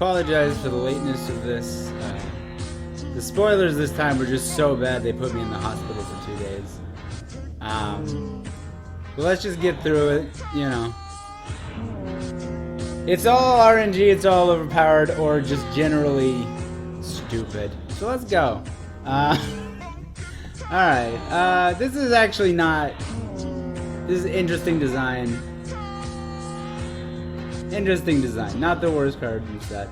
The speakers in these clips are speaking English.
apologize for the lateness of this. The spoilers this time were just so bad they put me in the hospital for 2 days. But let's just get through it, you know. It's all RNG, it's all overpowered, or just generally stupid. So let's go. Alright, this is actually not... This is interesting design. Interesting design, not the worst card in the set.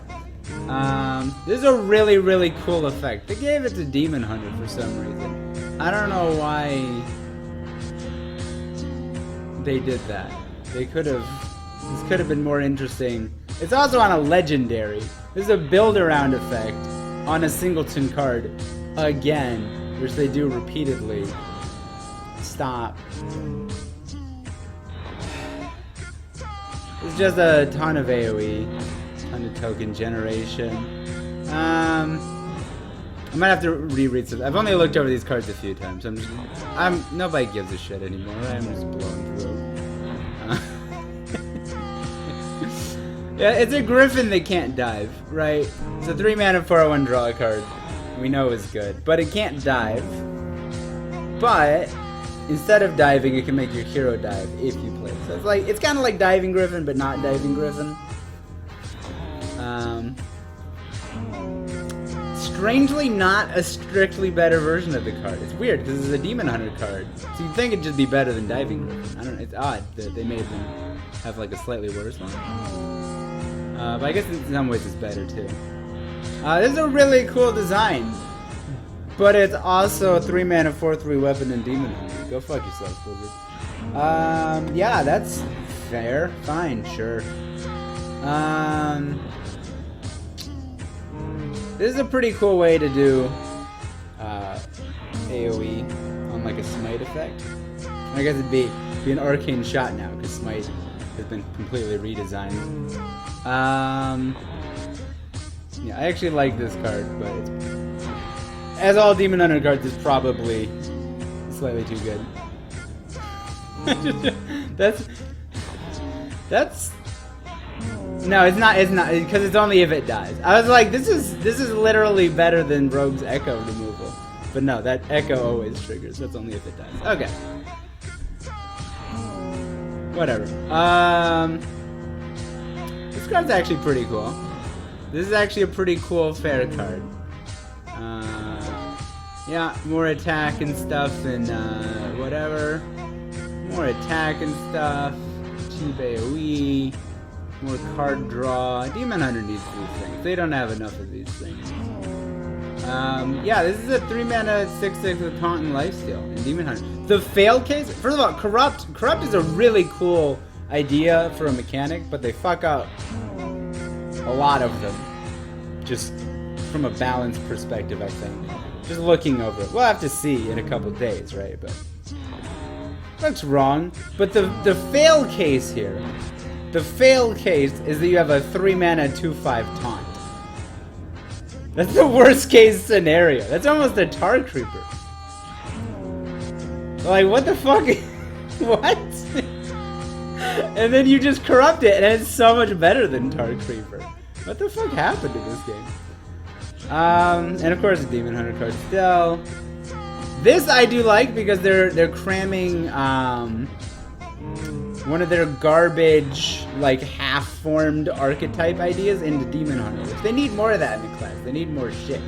This is a really, really cool effect. They gave it to Demon Hunter for some reason. I don't know why they did that. They could have... This could have been more interesting. It's also on a legendary. This is a build-around effect on a singleton card again, which they do repeatedly. Stop. It's just a ton of AoE, ton of token generation. I might have to reread some. I've only looked over these cards a few times. Nobody gives a shit anymore. Right? I'm just blowing through. Yeah, it's a Griffin that can't dive, right? It's a 3-mana 4/1 draw card. We know it's good, but it can't dive. But instead of diving, it can make your hero dive if you play. So it's kind of like Diving Griffin, but not Diving Griffin. Strangely, not a strictly better version of the card. It's weird because it's a Demon Hunter card, so you'd think it'd just be better than Diving Griffin. I don't know. It's odd that they made them have like a slightly worse one. But I guess in some ways it's better too. This is a really cool design, but it's also a 3-mana 4/3 weapon in Demon Hunter. Go fuck yourself, Blizzard. Yeah, that's fair. Fine, sure. This is a pretty cool way to do AoE on like a smite effect. I guess it'd be an arcane shot now because smite has been completely redesigned. Yeah, I actually like this card, but it's, as all Demon Hunter cards, it's probably slightly too good. that's no, it's not because it's only if it dies. I was like, this is literally better than Rogue's Echo removal, but no, that Echo always triggers. That's only if it dies. Okay, whatever. This card's actually pretty cool. This is actually a pretty cool fair card. Yeah, more attack and stuff and whatever. More attack and stuff. Cheap AoE. More card draw. Demon Hunter needs these things. They don't have enough of these things. Yeah, this is a 3-mana 6/6 with Taunt and Lifesteal in Demon Hunter. The fail case, first of all, Corrupt is a really cool idea for a mechanic, but they fuck up a lot of them. Just from a balanced perspective, I think. Just looking over it. We'll have to see in a couple days, right? But that's wrong. But the fail case here, the fail case is that you have a 3-mana 2/5 taunt. That's the worst case scenario. That's almost a Tar Creeper. Like, what the fuck? What? And then you just corrupt it, and it's so much better than Tar Creeper. What the fuck happened to this game? And of course, the Demon Hunter card still. This I do like because they're cramming one of their garbage, like half-formed archetype ideas into Demon Hunter. Which they need more of that in the class. They need more shit.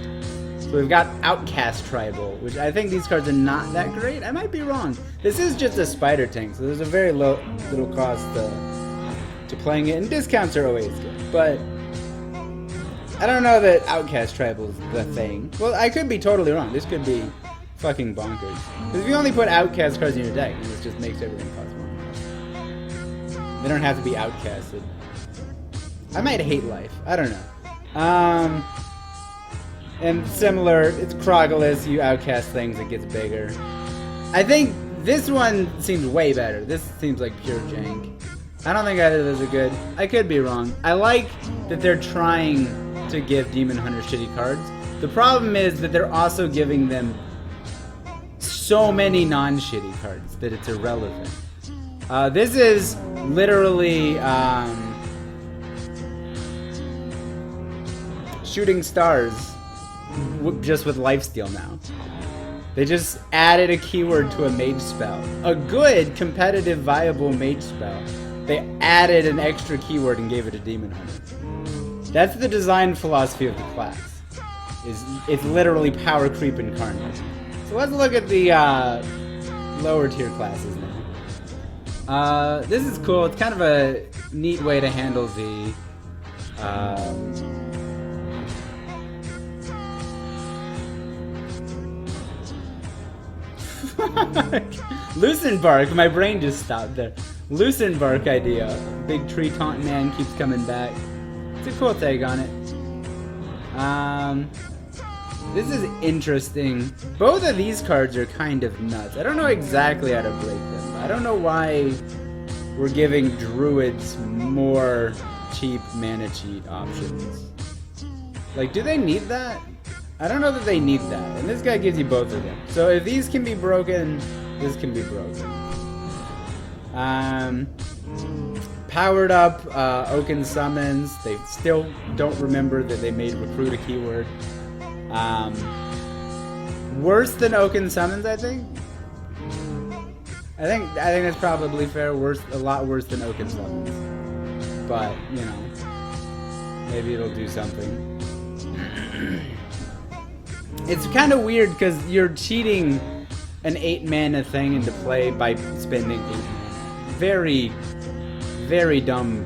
So we've got Outcast Tribal, which I think these cards are not that great. I might be wrong. This is just a spider tank, so there's a very little cost to playing it, and discounts are always good. But I don't know that Outcast Tribal is the thing. Well, I could be totally wrong. This could be fucking bonkers. Because if you only put Outcast cards in your deck, this just makes everything cost more. They don't have to be outcasted. I might hate life. I don't know. And similar, it's Krogalus, you outcast things, it gets bigger. I think this one seems way better. This seems like pure jank. I don't think either of those are good. I could be wrong. I like that they're trying to give Demon Hunter shitty cards. The problem is that they're also giving them so many non-shitty cards that it's irrelevant. This is literally shooting stars just with lifesteal now. They just added a keyword to a mage spell. A good, competitive, viable mage spell. They added an extra keyword and gave it a demon hunter. That's the design philosophy of the class. It's literally power creep incarnate. So let's look at the lower tier classes now. This is cool. It's kind of a neat way to handle the Lucenbark, my brain just stopped there. Lucenbark idea. Big tree taunt man keeps coming back. It's a cool take on it. This is interesting. Both of these cards are kind of nuts. I don't know exactly how to break them. I don't know why we're giving druids more cheap mana cheat options. Like, do they need that? I don't know that they need that. And this guy gives you both of them. So if these can be broken, this can be broken. Powered up Oaken Summons. They still don't remember that they made recruit a keyword. Worse than Oaken Summons, I think. I think that's probably fair. Worse, a lot worse than Oaken Summons. But you know, maybe it'll do something. It's kind of weird because you're cheating an 8 mana thing into play by spending 8 mana. Very, very dumb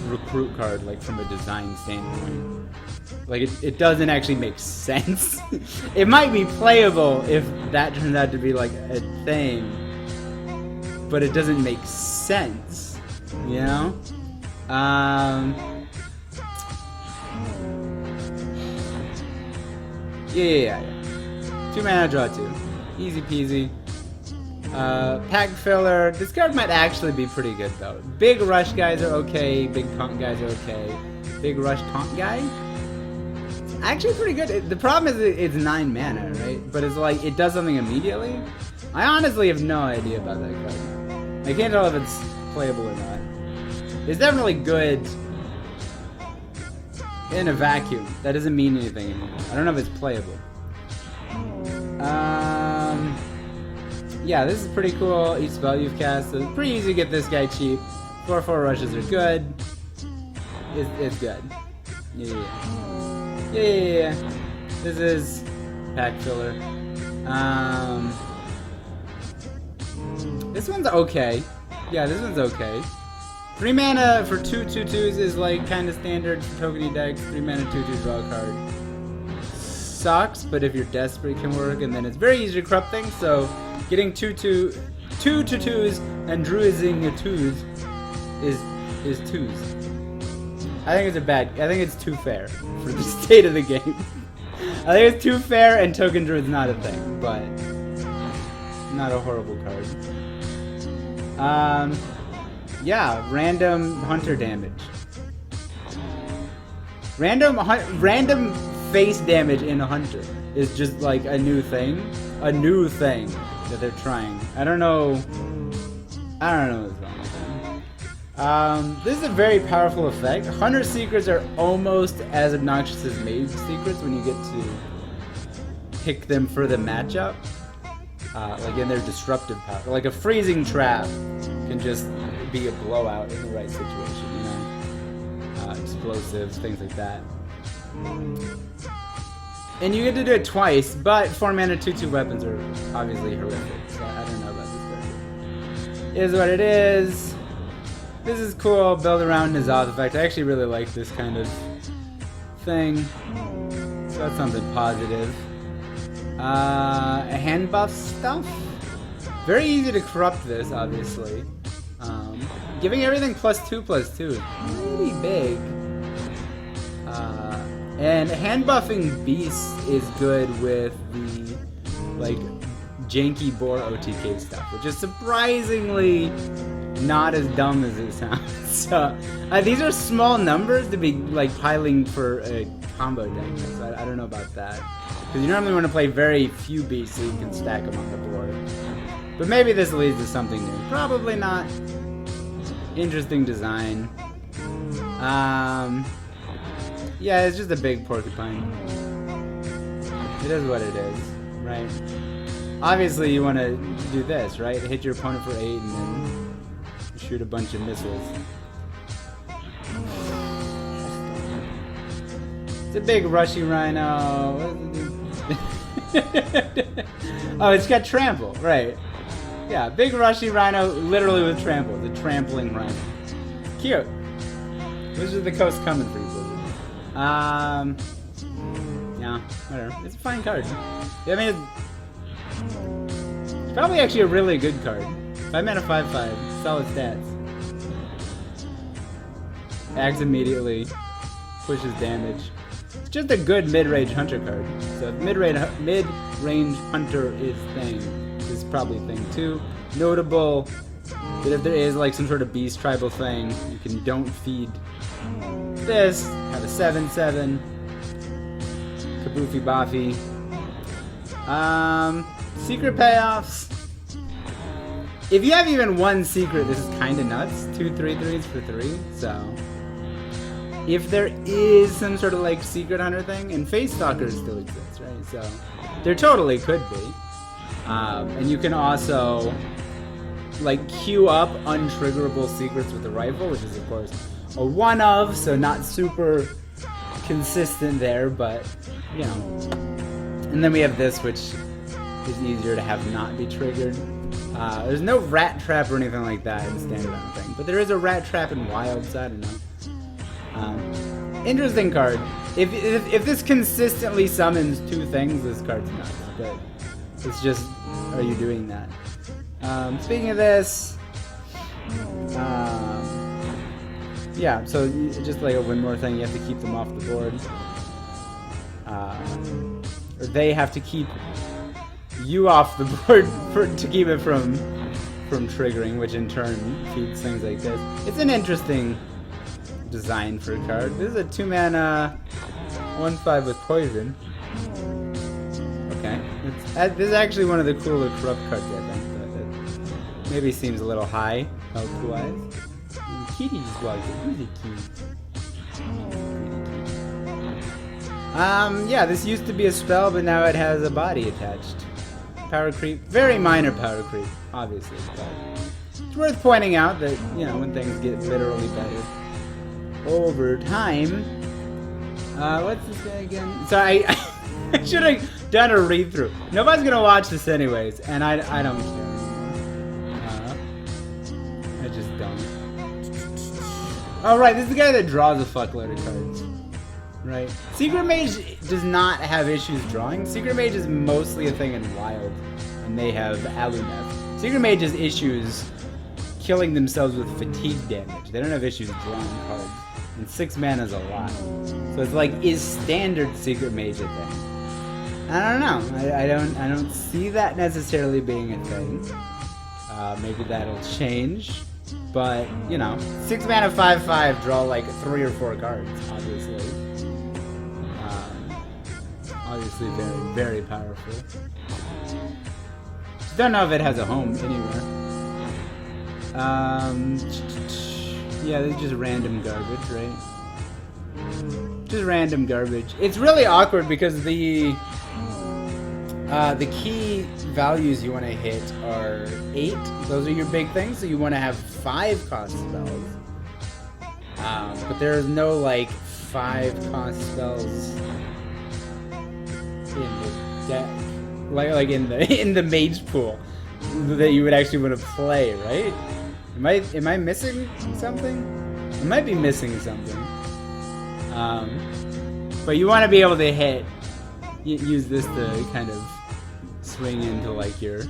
recruit card, like from a design standpoint. Like it doesn't actually make sense. It might be playable if that turns out to be like a thing, but it doesn't make sense, you know? Yeah. 2 mana, draw 2. Easy peasy. Pack filler. This card might actually be pretty good though. Big rush guys are okay. Big taunt guys are okay. Big rush taunt guy, actually pretty good. The problem is it's 9 mana, right? But it's like it does something immediately. I honestly have no idea about that card. I can't tell if it's playable or not. It's definitely good in a vacuum. That doesn't mean anything anymore. I don't know if it's playable. Yeah, this is pretty cool. Each spell you've cast, so it's pretty easy to get this guy cheap. 4/4 rushes are good. It's good. Yeah. This is pack filler. This one's okay. Yeah, this one's okay. 3 mana for 2 2/2s is like kind of standard for tokeny decks. 3 mana 2/2 draw a card. Sucks, but if you're desperate, it can work, and then it's very easy to corrupt things. So getting 2 2/2s and druiding a 2s is 2s. I think it's too fair for the state of the game. I think it's too fair, and token druid's not a thing, but not a horrible card. Yeah, random hunter damage. Random face damage in a hunter is just like a new thing that they're trying. I don't know what's wrong with them. This is a very powerful effect. Hunter Secrets are almost as obnoxious as Mage Secrets when you get to pick them for the matchup. Like in their disruptive power. Like a freezing trap can just be a blowout in the right situation, you know? Explosives, things like that. And you get to do it twice, but 4 mana 2/2 weapons are obviously horrific, so I don't know about this card. It is what it is. This is cool, build around N'Zoth effect. I actually really like this kind of thing. So that's something positive. Hand buff stuff. Very easy to corrupt this, obviously. Giving everything +2/+2 is pretty big. And hand buffing beasts is good with the like janky boar OTK stuff, which is surprisingly not as dumb as it sounds. So these are small numbers to be like piling for a combo deck. So I don't know about that, because you normally want to play very few beasts so you can stack them on the board. But maybe this leads to something new. Probably not. Interesting design. Yeah, it's just a big porcupine. It is what it is, right? Obviously, you want to do this, right? Hit your opponent for 8 and then shoot a bunch of missiles. It's a big rushy rhino. Oh, it's got trample, right? Yeah, big rushy rhino, literally with trample. The trampling rhino. Cute. Wizard of the Coast coming for you, Blizzard. Yeah, whatever. It's a fine card. I mean, it's probably actually a really good card. 5 mana, 5/5, solid stats. Acts immediately, pushes damage. It's just a good mid-range hunter card. So if mid-range hunter is thing, this is probably thing too. Notable that if there is like some sort of beast tribal thing, you can don't feed this, have a 7/7. Kabufi Bafi. Secret payoffs. If you have even one secret, this is kind of nuts. 2 3/3s for 3, so if there is some sort of like secret hunter thing, and face stalkers still exist, right? So there totally could be. And you can also like queue up untriggerable secrets with the rifle, which is of course a one of, so not super consistent there, but you know. And then we have this, which is easier to have not be triggered. There's no rat trap or anything like that in standard, I don't think, but there is a rat trap in wild, so I don't know. Interesting card. If this consistently summons 2 things, this card's nuts. But it's just, are you doing that? Speaking of this, yeah. So just like a win more thing, you have to keep them off the board, or they have to keep you off the board to keep it from triggering, which in turn feeds things like this. It's an interesting design for a card. This is a 2 mana 1/5 with poison. Okay, this is actually one of the cooler corrupt cards, I think. But it maybe seems a little high health-wise. Kitty just walked in. Who's a kitty? Yeah, this used to be a spell, but now it has a body attached. Power creep, very minor power creep, obviously. But it's worth pointing out that, you know, when things get literally better over time. What's this guy again? So I should have done a read-through. Nobody's gonna watch this anyways, and I don't care anymore. I just don't. Oh right, this is the guy that draws a fuckload of cards. Right. Secret Mage does not have issues drawing. Secret Mage is mostly a thing in Wild, and they have Aluneth. Secret Mage has issues killing themselves with fatigue damage. They don't have issues drawing cards. And 6 mana is a lot. So it's like, is standard Secret Mage a thing? I don't know. I don't see that necessarily being a thing. Maybe that'll change. But, you know, 6 mana 5/5 draw like 3 or 4 cards, obviously. Obviously very, very powerful. Don't know if it has a home anywhere. Yeah, this is just random garbage, right? Just random garbage. It's really awkward because the key values you want to hit are 8. Those are your big things, so you want to have 5 cost spells. But there's no like 5 cost spells in the deck, like in the mage pool that you would actually want to play, right? Am I missing something? I might be missing something. But you want to be able to use this to kind of swing into like your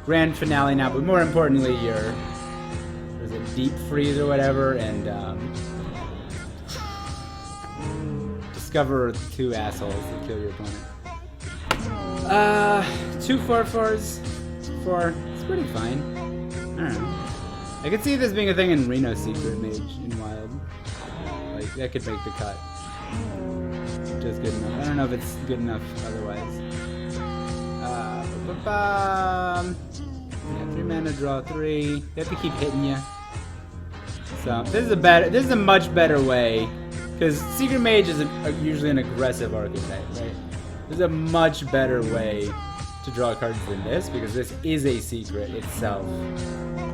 grand finale now, but more importantly there's a deep freeze or whatever, and discover 2 assholes that kill your opponent. 2 4/4s. 4. It's pretty fine. I don't know. I could see this being a thing in Reno Secret Mage in Wild. Like, that could make the cut. Just good enough. I don't know if it's good enough otherwise. Yeah, 3 mana, draw 3. They have to keep hitting you. So, this is a much better way Because Secret Mage is usually an aggressive archetype, right? There's a much better way to draw cards than this, because this is a secret itself.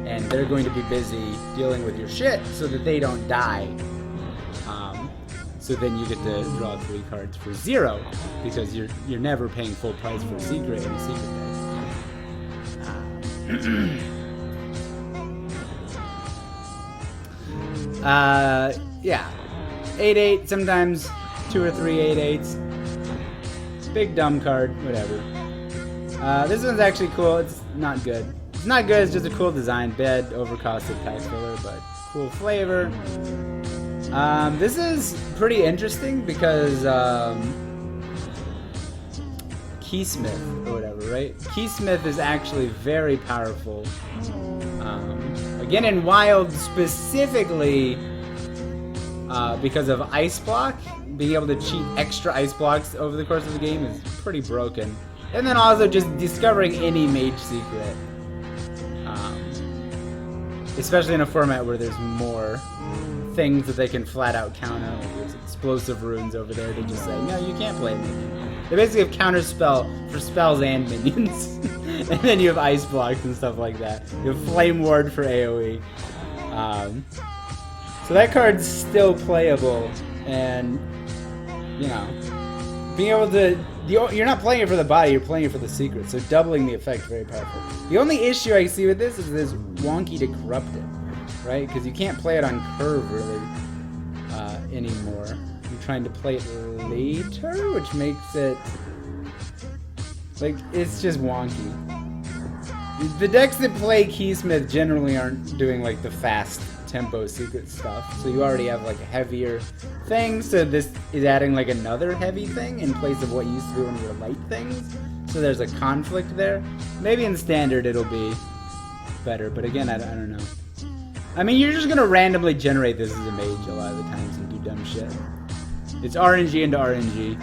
And they're going to be busy dealing with your shit so that they don't die. So then you get to draw 3 cards for 0, because you're never paying full price for a secret in a secret deck. Yeah. 8/8, sometimes 2 or 3 8/8s. Big dumb card, whatever. This one's actually cool. It's not good. It's not good, it's just a cool design. Bad, overcosted pack filler, but cool flavor. This is pretty interesting because Keysmith or whatever, right? Keysmith is actually very powerful. Again, in Wild specifically because of Ice Block, being able to cheat extra Ice Blocks over the course of the game is pretty broken. And then also just discovering any mage secret. Especially in a format where there's more things that they can flat out counter. Like there's explosive runes over there to just say, no, you can't play a minion. They basically have counter spell for spells and minions. And then you have ice blocks and stuff like that. You have flame ward for AoE. So that card's still playable, and you know, being able to, you're not playing it for the body, you're playing it for the secret, so doubling the effect, very powerful. The only issue I see with this is this wonky to corrupt it, right? Because you can't play it on curve really anymore. You're trying to play it later, which makes it like, it's just wonky. The decks that play Keysmith generally aren't doing like the fast tempo secret stuff, so you already have like a heavier thing, so this is adding like another heavy thing in place of what used to be one of your light things, so there's a conflict there. Maybe in standard it'll be better, but again, I don't know. I mean, you're just gonna randomly generate this as a mage a lot of the times and do dumb shit. It's RNG into RNG.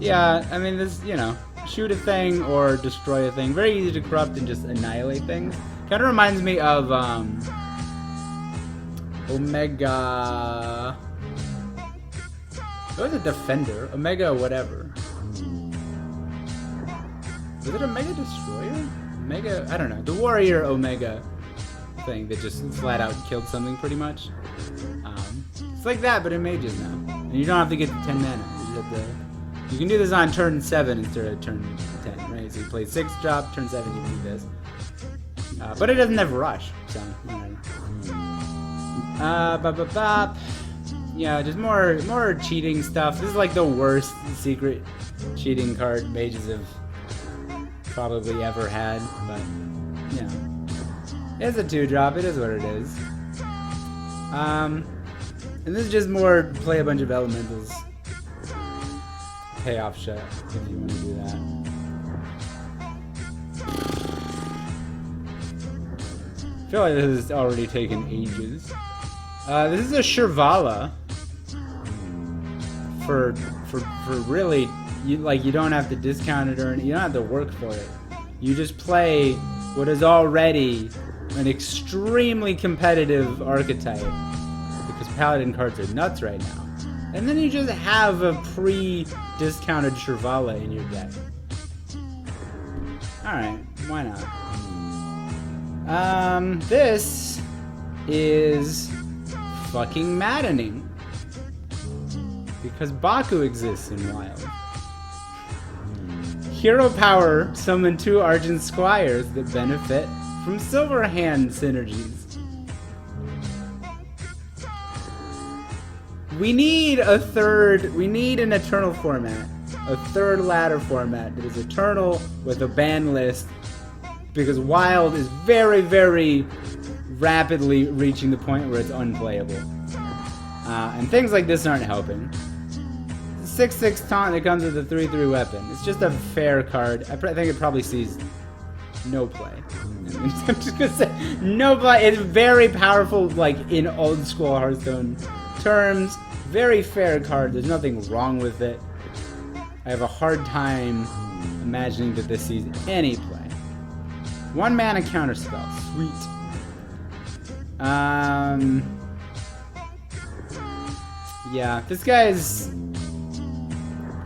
Yeah, I mean, this, you know, shoot a thing or destroy a thing. Very easy to corrupt and just annihilate things. Kind of reminds me of Omega. What was it? Defender? Omega whatever. Was it Omega Destroyer? Omega, I don't know. The Warrior Omega thing that just flat out killed something pretty much. It's like that, but in mages now. And you don't have to get to 10 mana. You can do this on turn 7 instead of turn 10, right? So you play 6 drop, turn 7 you do this. But it doesn't have rush, so whatever. Yeah, just more cheating stuff. This is like the worst secret cheating card mages have probably ever had, but you know. It's a 2-drop, it is what it is. And this is just more play a bunch of elementals. Payoff shit, if you want to do that. I feel like this has already taken ages. This is a Shirvala. For really, you don't have to discount it or you don't have to work for it. You just play what is already an extremely competitive archetype, because Paladin cards are nuts right now. And then you just have a pre-discounted Shirvala in your deck. Alright, why not? This is fucking maddening. Because Baku exists in Wild. Hero Power summon 2 Argent Squires that benefit from Silver Hand synergies. We need an Eternal format. A third ladder format that is Eternal with a ban list, because Wild is very, very rapidly reaching the point where it's unplayable. And things like this aren't helping. 6/6 taunt that comes with a 3/3 weapon. It's just a fair card. I think it probably sees no play. I'm just gonna say no play. It's very powerful, like in old school Hearthstone terms. Very fair card. There's nothing wrong with it. I have a hard time imagining that this sees any play. 1 mana counterspell. Sweet. Yeah, this guy is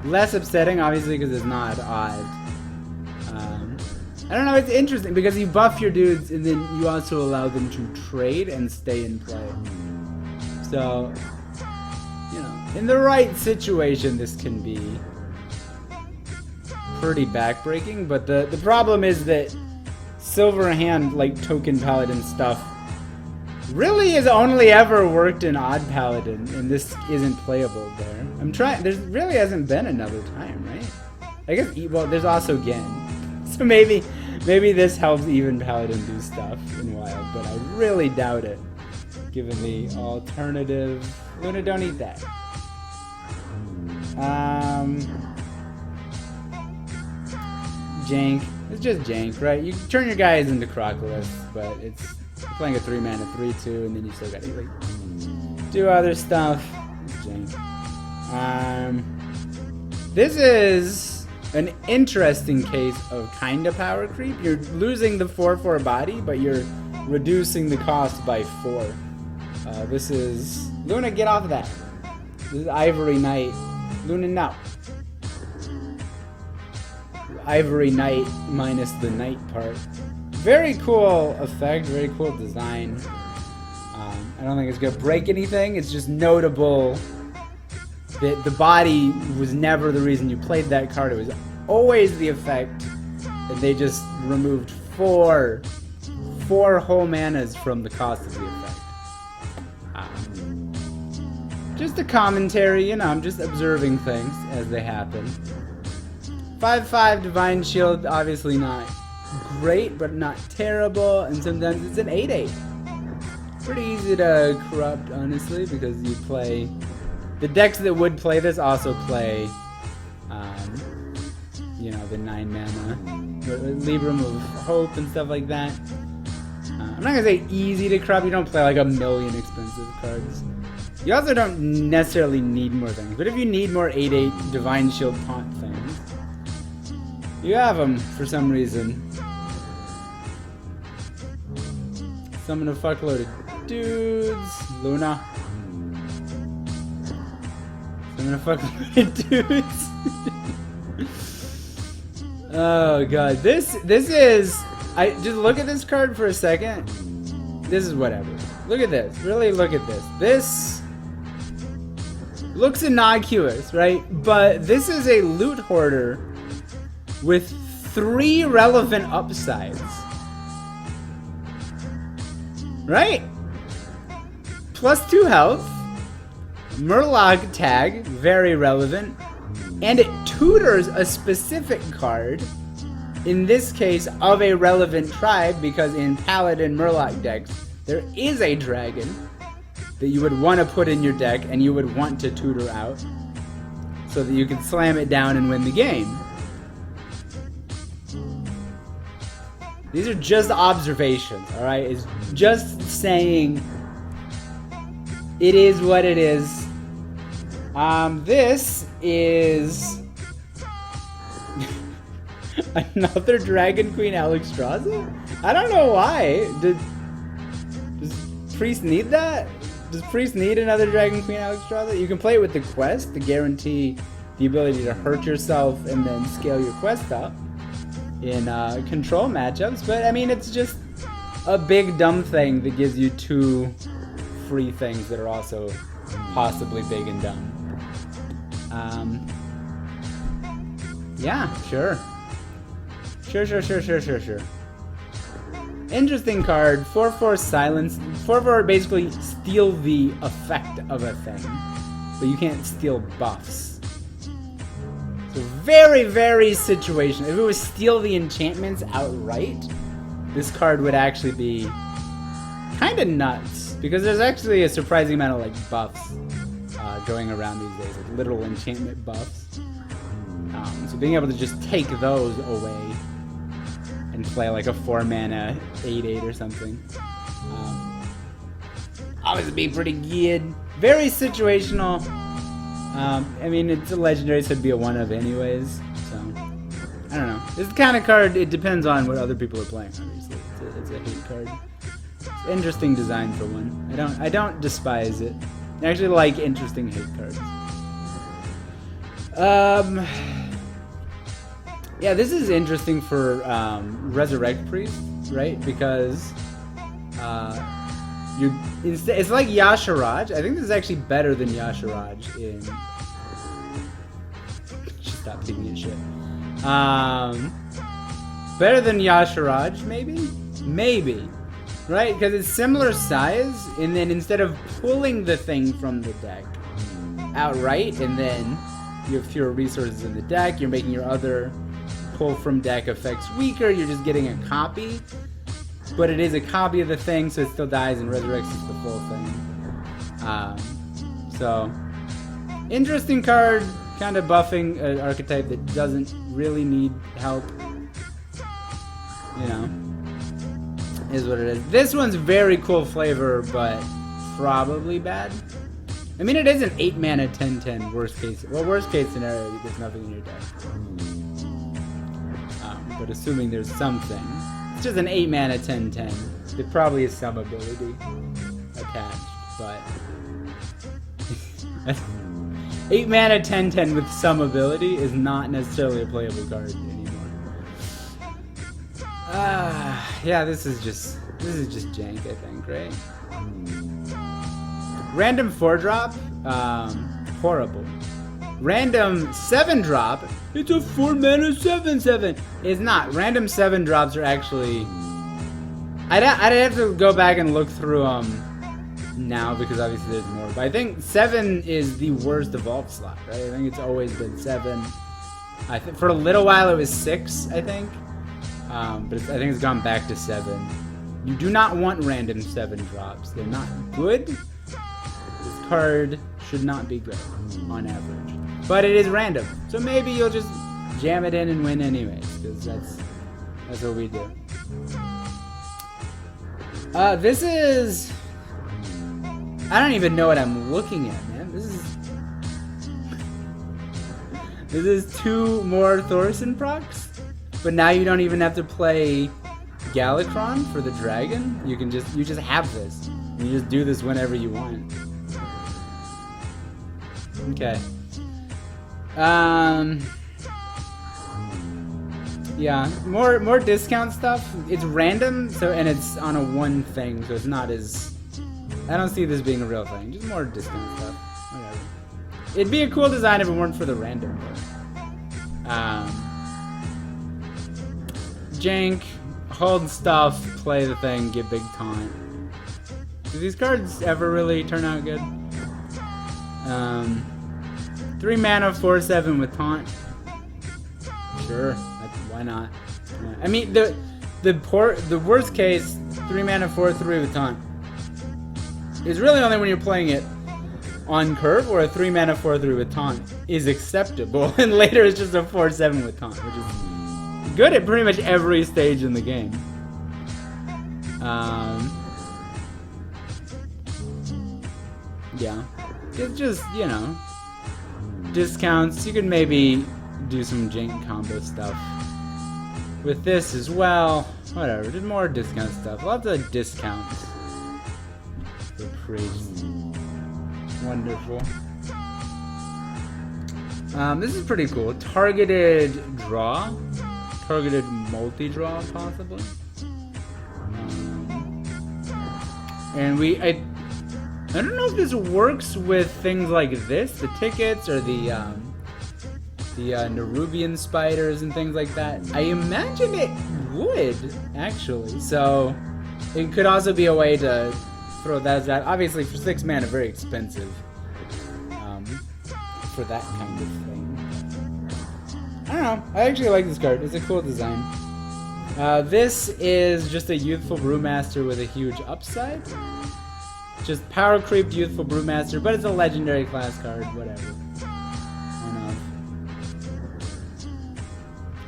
less upsetting, obviously, because it's not odd. I don't know, it's interesting because you buff your dudes and then you also allow them to trade and stay in play. So, you know, in the right situation, this can be pretty backbreaking, but the problem is that Silver Hand, like Token Paladin stuff, really has only ever worked in Odd Paladin, and this isn't playable there. I'm trying, there really hasn't been another time, right? I guess, well, there's also Gen. So maybe this helps even Paladin do stuff in Wild, but I really doubt it, given the alternative. Luna, don't eat that. Jank. It's just jank, right? You turn your guys into Crocodilus, but it's you're playing a 3-mana 3/2, and then you still gotta like do other stuff. It's jank. This is an interesting case of kinda power creep. You're losing the 4/4 body, but you're reducing the cost by 4. This is Luna. Get off of that. This is Ivory Knight. Luna, no. Ivory Knight minus the Knight part. Very cool effect, very cool design. I don't think it's gonna break anything. It's just notable that the body was never the reason you played that card. It was always the effect that they just removed four whole manas from the cost of the effect. Just a commentary, you know, I'm just observing things as they happen. 5/5 Divine Shield, obviously not great, but not terrible, and sometimes it's an 8/8. Pretty easy to corrupt, honestly, because you play... The decks that would play this also play, you know, the 9-mana Libram of Hope and stuff like that. I'm not gonna say easy to corrupt, you don't play like a million expensive cards. You also don't necessarily need more things, but if you need more 8/8 Divine Shield taunt things, you have them for some reason. Summon a fuckload of dudes. Luna. Summon a fuckload of dudes. Oh god, this is... I just look at this card for a second. This is whatever. Look at this. Really look at this. This looks innocuous, right? But this is a loot hoarder with 3 relevant upsides. Right? +2 health. Murloc tag, very relevant. And it tutors a specific card, in this case of a relevant tribe, because in Paladin Murloc decks, there is a dragon that you would want to put in your deck and you would want to tutor out so that you can slam it down and win the game. These are just observations, alright? It's just saying it is what it is. This is another Dragon Queen Alexstrasza? I don't know why. Does Priest need that? Does Priest need another Dragon Queen Alexstrasza? You can play it with the quest to guarantee the ability to hurt yourself and then scale your quest up in control matchups, but I mean, it's just a big dumb thing that gives you 2 free things that are also possibly big and dumb. Yeah, sure. Sure. Interesting card. 4/4 silence. 4/4 basically steal the effect of a thing, but you can't steal buffs. So very, very situational. If it was steal the enchantments outright, this card would actually be kind of nuts, because there's actually a surprising amount of like buffs going around these days, like literal enchantment buffs. So being able to just take those away and play like a 4-mana 8/8 or something, obviously be pretty good. Very situational. I mean, it's a legendary, so it'd be a 1-of anyways. So I don't know. This is the kind of card. It depends on what other people are playing. Obviously, it's a hate card. It's interesting design for one. I don't despise it. I actually like interesting hate cards. Yeah, this is interesting for Resurrect Priest, right? Because it's like Yasharaj. I think this is actually better than Yasharaj in. Stop taking a shit. Better than Yasharaj, maybe? Maybe. Right? Because it's similar size, and then instead of pulling the thing from the deck outright, and then you have fewer resources in the deck, you're making your other pull from deck effects weaker, you're just getting a copy. But it is a copy of the thing, so it still dies and resurrects the full thing. So, interesting card, kind of buffing an archetype that doesn't really need help. You know, is what it is. This one's very cool flavor, but probably bad. I mean, it is an 8 mana 10/10 worst case. Well, worst case scenario, there's nothing in your deck. But assuming there's something, it's just an 8 mana 10/10. There probably is some ability attached, but 8 mana 10/10 with some ability is not necessarily a playable card anymore. Yeah, this is just jank, I think, right? Random 4-drop, horrible. Random 7-drop, it's a 4 mana 7/7. It's not. Random 7-drops are actually. I'd have to go back and look through now because obviously there's more. But I think 7 is the worst evolved slot, right? I think it's always been 7. I think for a little while it was 6, I think. But I think it's gone back to 7. You do not want random 7-drops. They're not good. This card should not be good on average. But it is random. So maybe you'll just jam it in and win anyways, because that's what we do. This is. I don't even know what I'm looking at, man. This is 2 more Thaurissan procs, but now you don't even have to play Galakrond for the dragon. You just have this. You just do this whenever you want. Okay. Yeah, more discount stuff. It's random, and it's on a 1 thing, so it's not as. I don't see this being a real thing. Just more discount stuff. Whatever. It'd be a cool design if it weren't for the random part. Jank, hold stuff, play the thing, get big taunt. Do these cards ever really turn out good? 3 mana 4/7 with taunt. Sure, why not? Yeah. I mean, the worst case 3 mana 4/3 with taunt is really only when you're playing it on curve, or a 3 mana 4/3 with taunt is acceptable, and later it's just a 4/7 with taunt, which is good at pretty much every stage in the game. Yeah, it's just, you know, discounts. You could maybe do some jank combo stuff with this as well. Whatever, just more discount stuff. Lots of discounts for Priest. Wonderful. This is pretty cool. Targeted draw. Targeted multi-draw, possibly. And I don't know if this works with things like this, the tickets, or the Nerubian spiders and things like that. I imagine it would, actually. So it could also be a way to throw that out. Obviously, for 6 mana, very expensive for that kind of thing. I don't know. I actually like this card. It's a cool design. This is just a Youthful Brewmaster with a huge upside. Just power creeped Youthful Brewmaster, but it's a legendary class card. Whatever.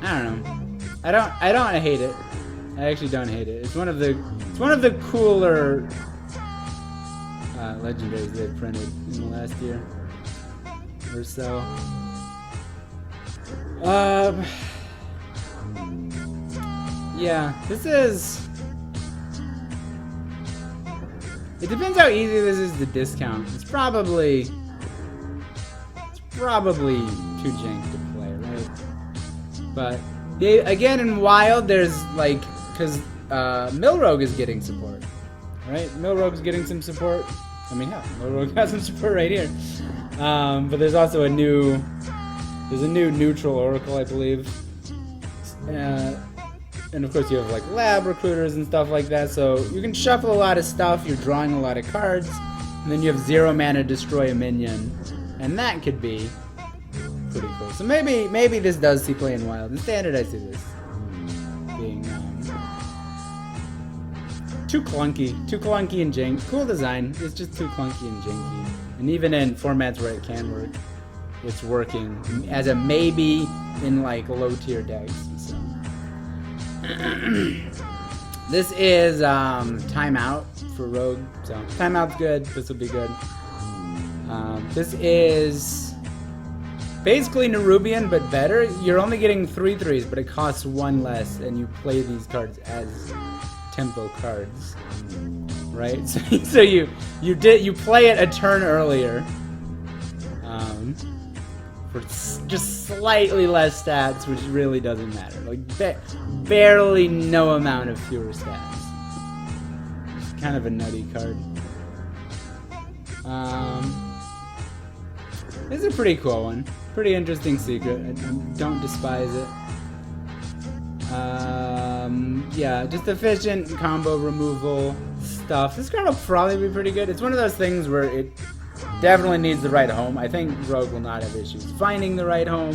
I don't know. I don't hate it. I actually don't hate it. It's one of the cooler legendaries they've printed in the last year or so. Yeah, this is. It depends how easy this is to discount. It's probably too jank to play, right? But again, in Wild, there's like, because Milrogue is getting support, right? Milrogue's getting some support. I mean, yeah, Milrogue has some support right here. But there's also a new neutral Oracle, I believe. And of course you have like lab recruiters and stuff like that, so you can shuffle a lot of stuff, you're drawing a lot of cards, and then you have 0 mana destroy a minion, and that could be pretty cool. So maybe this does see play in Wild. In Standard I see this being too clunky and janky. Cool design, it's just too clunky and janky. And even in formats where it can work, it's working as a maybe in like low tier decks. So. This is timeout for Rogue, so timeout's good. This will be good. This is basically Nerubian but better. You're only getting 3/3s, but it costs 1 less, and you play these cards as tempo cards, right? So you play it a turn earlier. For just slightly less stats, which really doesn't matter. Like barely no amount of fewer stats. It's kind of a nutty card. This is a pretty cool one. Pretty interesting secret. I don't despise it. Yeah, just efficient combo removal stuff. This card will probably be pretty good. It's one of those things where it definitely needs the right home. I think Rogue will not have issues finding the right home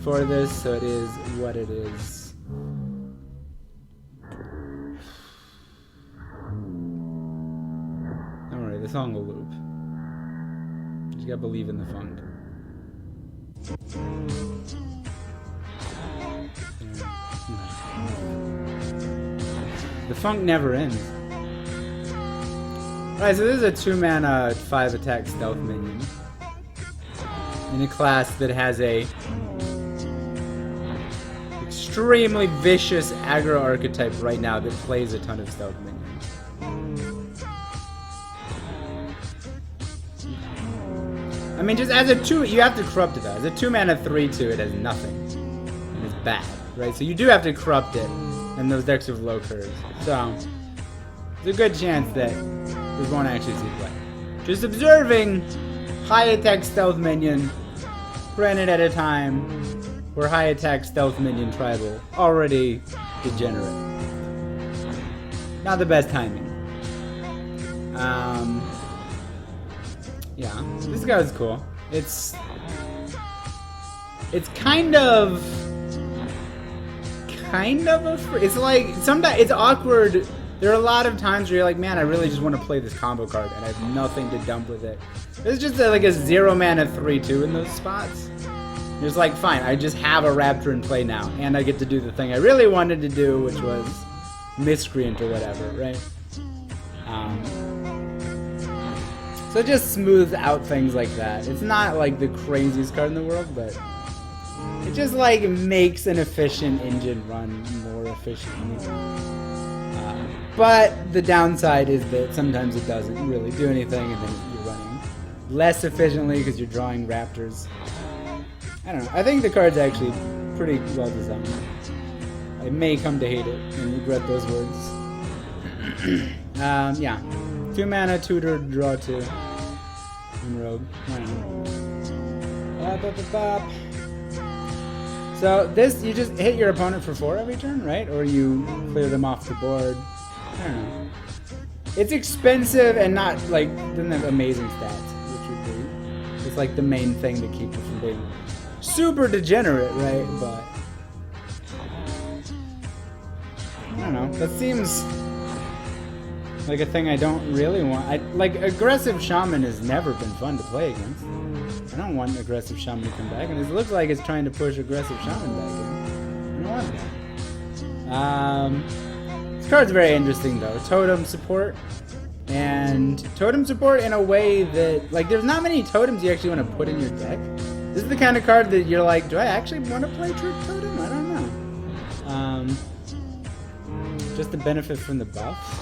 for this, so it is what it is. Don't worry, the song will loop. You just gotta believe in the funk. The funk never ends. Alright, so this is a 2-mana 5 attack stealth minion in a class that has a extremely vicious aggro archetype right now that plays a ton of stealth minions. I mean, just as a 2, you have to corrupt it though. As a 2-mana 3/2, it has nothing. And it's bad, right? So you do have to corrupt it, and those decks have low curves. So, there's a good chance that we won't actually see play. Just observing high attack stealth minion, granted at a time where high attack stealth minion tribal already degenerate. Not the best timing. Yeah, this guy is cool. It's kind of it's like sometimes it's awkward. There are a lot of times where you're like, man, I really just want to play this combo card and I have nothing to dump with it. It's just like a 0 mana 3/2 in those spots. You're just like, fine, I just have a Raptor in play now, and I get to do the thing I really wanted to do, which was Miscreant or whatever, right? So it just smooths out things like that. It's not like the craziest card in the world, but it just like makes an efficient engine run more efficiently. But the downside is that sometimes it doesn't really do anything, and then you're running less efficiently because you're drawing Raptors. I don't know. I think the card's actually pretty well designed. I may come to hate it and regret those words. Yeah. 2 mana, tutor, draw 2. In Rogue. So this, you just hit your opponent for 4 every turn, right? Or you clear them off the board. I don't know. It's expensive and not like doesn't have amazing stats, which would be it's like the main thing to keep it from being super degenerate, right? But I don't know. That seems like a thing I don't really want. Like aggressive shaman has never been fun to play against. I don't want aggressive shaman to come back, and it looks like it's trying to push aggressive shaman back in. I don't want that. This card's very interesting though. Totem support. And totem support in a way that, like, there's not many totems you actually want to put in your deck. This is the kind of card that you're like, do I actually want to play Trick Totem? I don't know. Just to benefit from the buffs.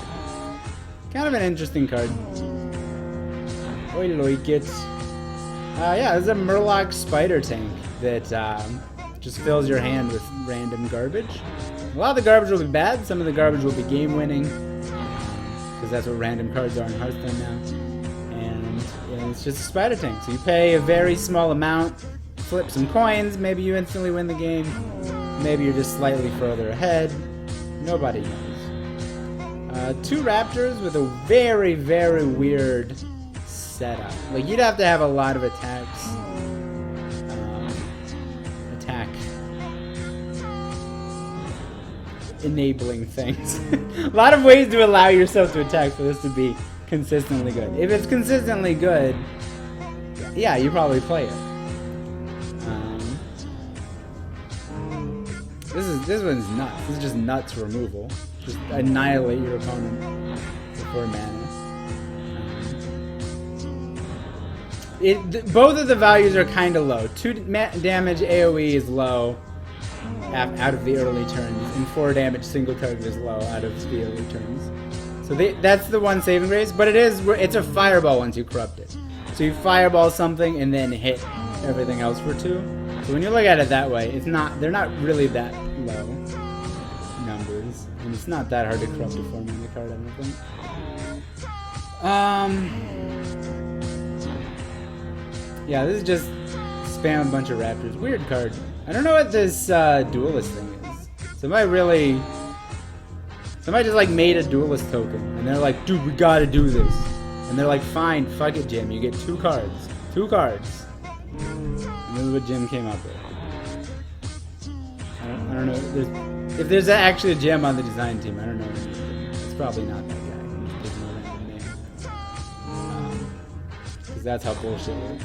Kind of an interesting card. I like it. Yeah, there's a Murloc Spider Tank that just fills your hand with random garbage. A lot of the garbage will be bad, some of the garbage will be game winning, because that's what random cards are in Hearthstone now. And it's just a spider tank, so you pay a very small amount, flip some coins, maybe you instantly win the game, maybe you're just slightly further ahead, nobody knows. 2 raptors with a very, very weird setup. Like, you'd have to have a lot of attacks. Enabling things. A lot of ways to allow yourself to attack for this to be consistently good. If it's consistently good, yeah, you probably play it. This one's nuts. This is just nuts removal. Just annihilate your opponent for 4 mana. Both of the values are kind of low. 2 damage AoE is low out of the early turns, and 4 damage single target is low out of the early turns. So that's the one saving grace, but it's a fireball once you corrupt it. So you fireball something and then hit everything else for 2. So when you look at it that way, they're not really that low numbers, and it's not that hard to corrupt a 4 mana card, I don't think. Yeah, this is just spam a bunch of raptors. Weird card. I don't know what this duelist thing is. Somebody just like made a duelist token, and they're like, dude, we gotta do this. And they're like, fine, fuck it, Jim. You get 2 cards. 2 cards. And this is what Jim came up with. I don't know. If there's actually a Jim on the design team, I don't know. It's probably not that guy. I'm just picking a random name. Because that's how bullshit works.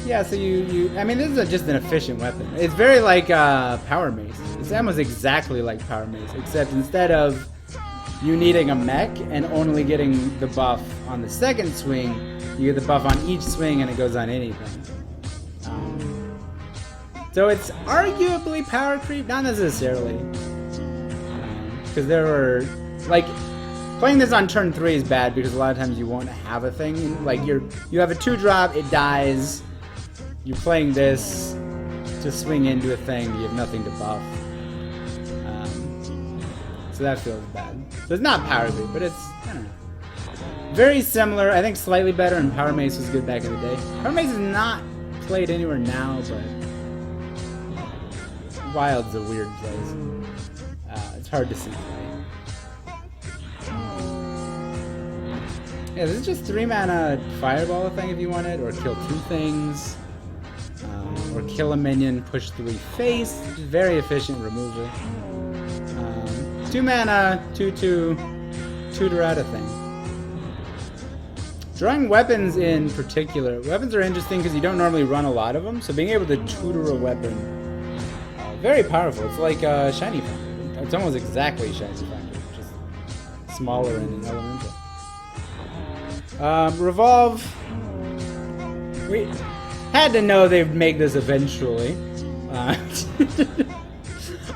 Yeah, so I mean, this is just an efficient weapon. It's very like Power Mace. It's almost exactly like Power Mace, except instead of you needing a mech and only getting the buff on the second swing, you get the buff on each swing and it goes on anything. So it's arguably power creep, not necessarily. Because there were, like, playing this on turn 3 is bad because a lot of times you won't have a thing. Like, you have a 2-drop, it dies. You're playing this to swing into a thing, you have nothing to buff. So that feels bad. So it's not Power Creep, but it's, I don't know. Very similar, I think slightly better, and Power Mace was good back in the day. Power Mace is not played anywhere now, but Wild's a weird place. It's hard to see play. Yeah, this is just 3 mana Fireball thing if you want it, or kill 2 things. Or kill a minion, push 3 face. Very efficient removal. 2 mana, 2/2, tutorata thing. Drawing weapons in particular. Weapons are interesting because you don't normally run a lot of them, so being able to tutor a weapon, very powerful. It's like Shiny Factor. It's almost exactly Shiny Factor, just smaller and elemental. Revolve. We had to know they'd make this eventually.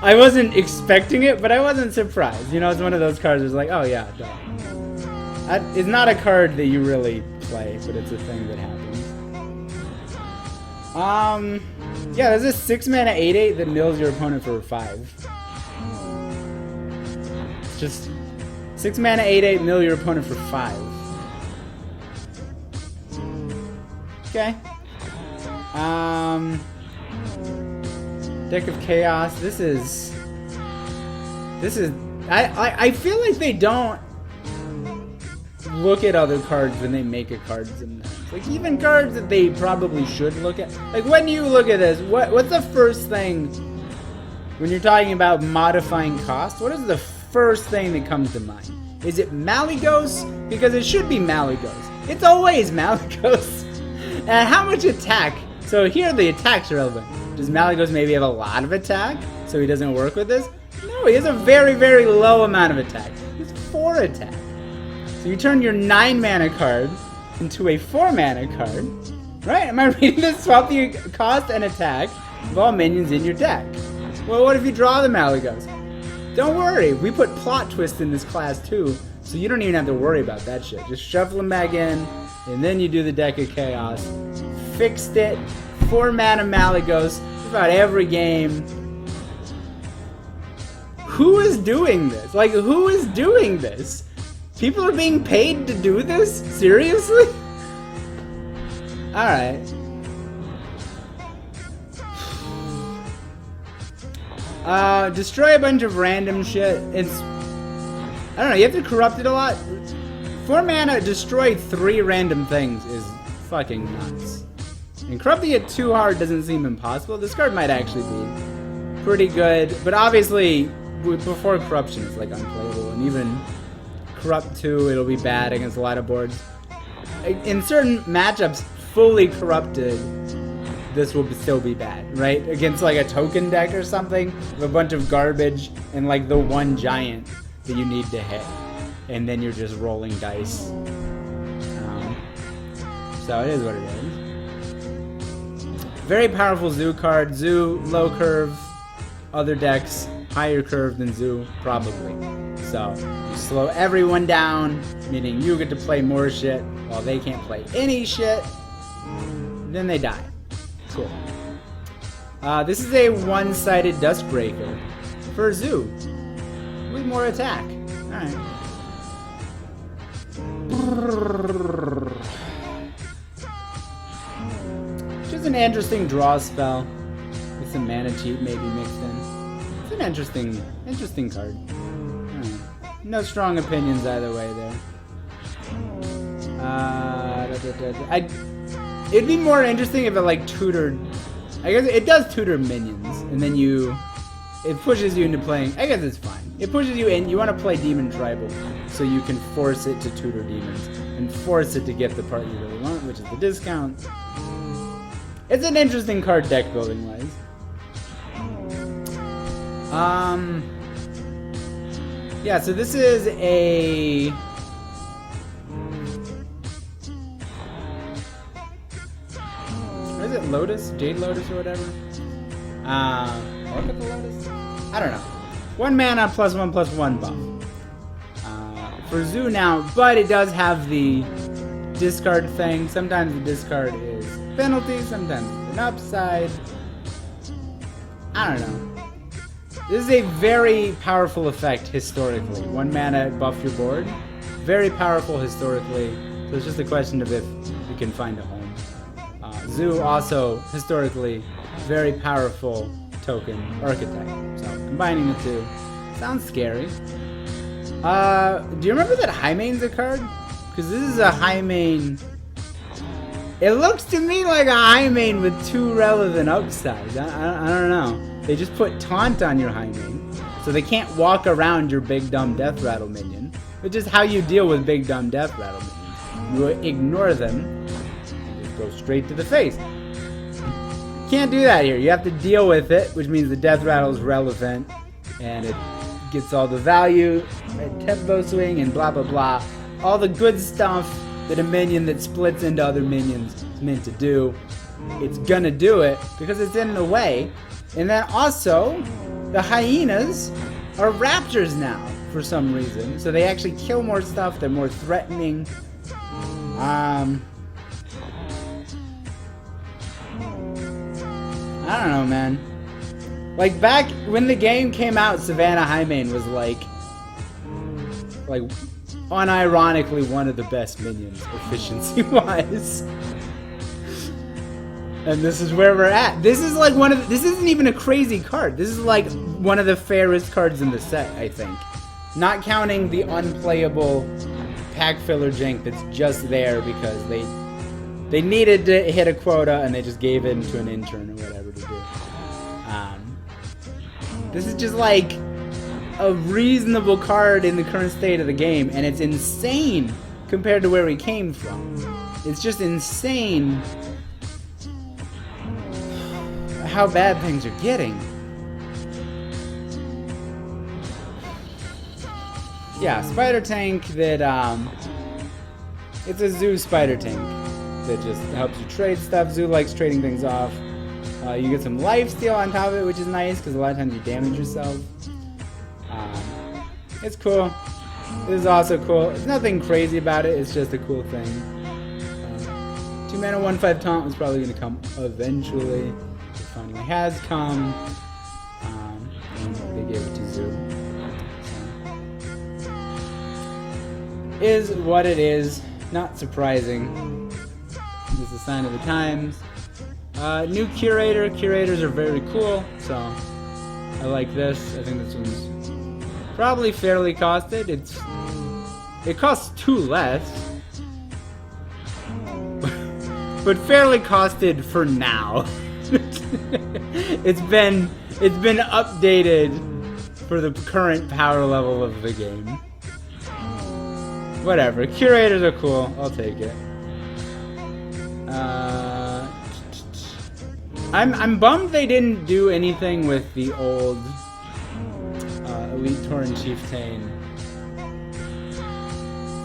I wasn't expecting it, but I wasn't surprised. You know, it's one of those cards that's like, oh yeah, duh. It's not a card that you really play, but it's a thing that happens. Yeah, there's a 6 mana 8/8 that mills your opponent for 5. It's just 6 mana 8/8 mill your opponent for 5. Okay. Deck of Chaos. This is. I feel like they don't look at other cards when they make a card sometimes. Like, even cards that they probably should look at. Like, when you look at this, what's the first thing when you're talking about modifying cost? What is the first thing that comes to mind? Is it Malygos? Because it should be Malygos. It's always Malygos. And how much attack? So here the attack's relevant. Does Malygos maybe have a lot of attack, so he doesn't work with this? No, he has a very, very low amount of attack. He's 4 attack. So you turn your 9 mana card into a 4 mana card, right? Am I reading this? Swap the cost and attack of all minions in your deck. Well, what if you draw the Malygos? Don't worry, we put plot twist in this class too, so you don't even have to worry about that shit. Just shuffle them back in, and then you do the Deck of Chaos. Fixed it. 4 mana Malygos. About every game. Who is doing this? Like, who is doing this? People are being paid to do this? Seriously? Alright. Destroy a bunch of random shit. It's... I don't know, you have to corrupt it a lot. 4 mana, destroy 3 random things is fucking nuts. And corrupting it too hard doesn't seem impossible. This card might actually be pretty good, but obviously before corruption it's like unplayable, and even corrupt 2 it'll be bad against a lot of boards. In certain matchups, fully corrupted, this will still be bad, right? Against like a token deck or something, with a bunch of garbage and like the one giant that you need to hit, and then you're just rolling dice. So it is what it is. Very powerful Zoo card. Zoo, low curve. Other decks, higher curve than Zoo, probably. So, you slow everyone down, meaning you get to play more shit while they can't play any shit. Then they die. Cool. This is a one-sided Duskbreaker for Zoo with more attack. Alright. Just an interesting draw spell with some mana cheat maybe mixed in. It's an interesting card. Right. No strong opinions either way there. It'd be more interesting if it like tutored. I guess it does tutor minions, and then it pushes you into playing. I guess it's fine. It pushes you in. You want to play Demon Tribal, so you can force it to tutor demons and force it to get the part you really want, which is the discount. It's an interesting card deck building wise. Yeah, so this is a... What is it? Lotus? Jade Lotus or whatever? Orbital Lotus? I don't know. 1 mana +1/+1 buff. For Zoo now, but it does have the discard thing. Sometimes the discard is penalty, sometimes it's an upside. I don't know. This is a very powerful effect historically. 1 mana, buff your board. Very powerful historically. So it's just a question of if you can find a home. Zoo also, historically, very powerful token archetype. So combining the two sounds scary. Do you remember that Highmane's a card? Because this is a Highmane. It looks to me like a Highmane with 2 relevant upsides. I don't know. They just put taunt on your Highmane, so they can't walk around your big dumb Death Rattle minion, which is how you deal with big dumb Death Rattle minions. You ignore them and just go straight to the face. Can't do that here. You have to deal with it, which means the Death Rattle is relevant, and it gets all the value, and tempo swing, and blah blah blah. All the good stuff that a minion that splits into other minions is meant to do. It's gonna do it because it's in the way. And then also, the hyenas are raptors now for some reason. So they actually kill more stuff, they're more threatening. I don't know, man. Like, back when the game came out, Savannah Highmane was like unironically one of the best minions, efficiency-wise. And this is where we're at. This is like this isn't even a crazy card. This is like one of the fairest cards in the set, I think. Not counting the unplayable pack filler jank that's just there because they needed to hit a quota and they just gave it to an intern or whatever to do. This is just like a reasonable card in the current state of the game, and it's insane compared to where we came from. It's just insane how bad things are getting. Yeah, spider tank that it's a Zoo spider tank that just helps you trade stuff. Zoo likes trading things off. You get some lifesteal on top of it, which is nice because a lot of times you damage yourself. It's cool. This is also cool. It's nothing crazy about it. It's just a cool thing. 2 mana 1/5 taunt was probably going to come eventually. It finally has come. And they gave it to Zoo. So. Is what it is. Not surprising. It's a sign of the times. New curator. Curators are very cool. So I like this. I think this one's probably fairly costed. It costs 2 less. But fairly costed for now. It's been updated for the current power level of the game. Whatever. Curators are cool. I'll take it. I'm bummed they didn't do anything with the old Elite Tauren Chieftain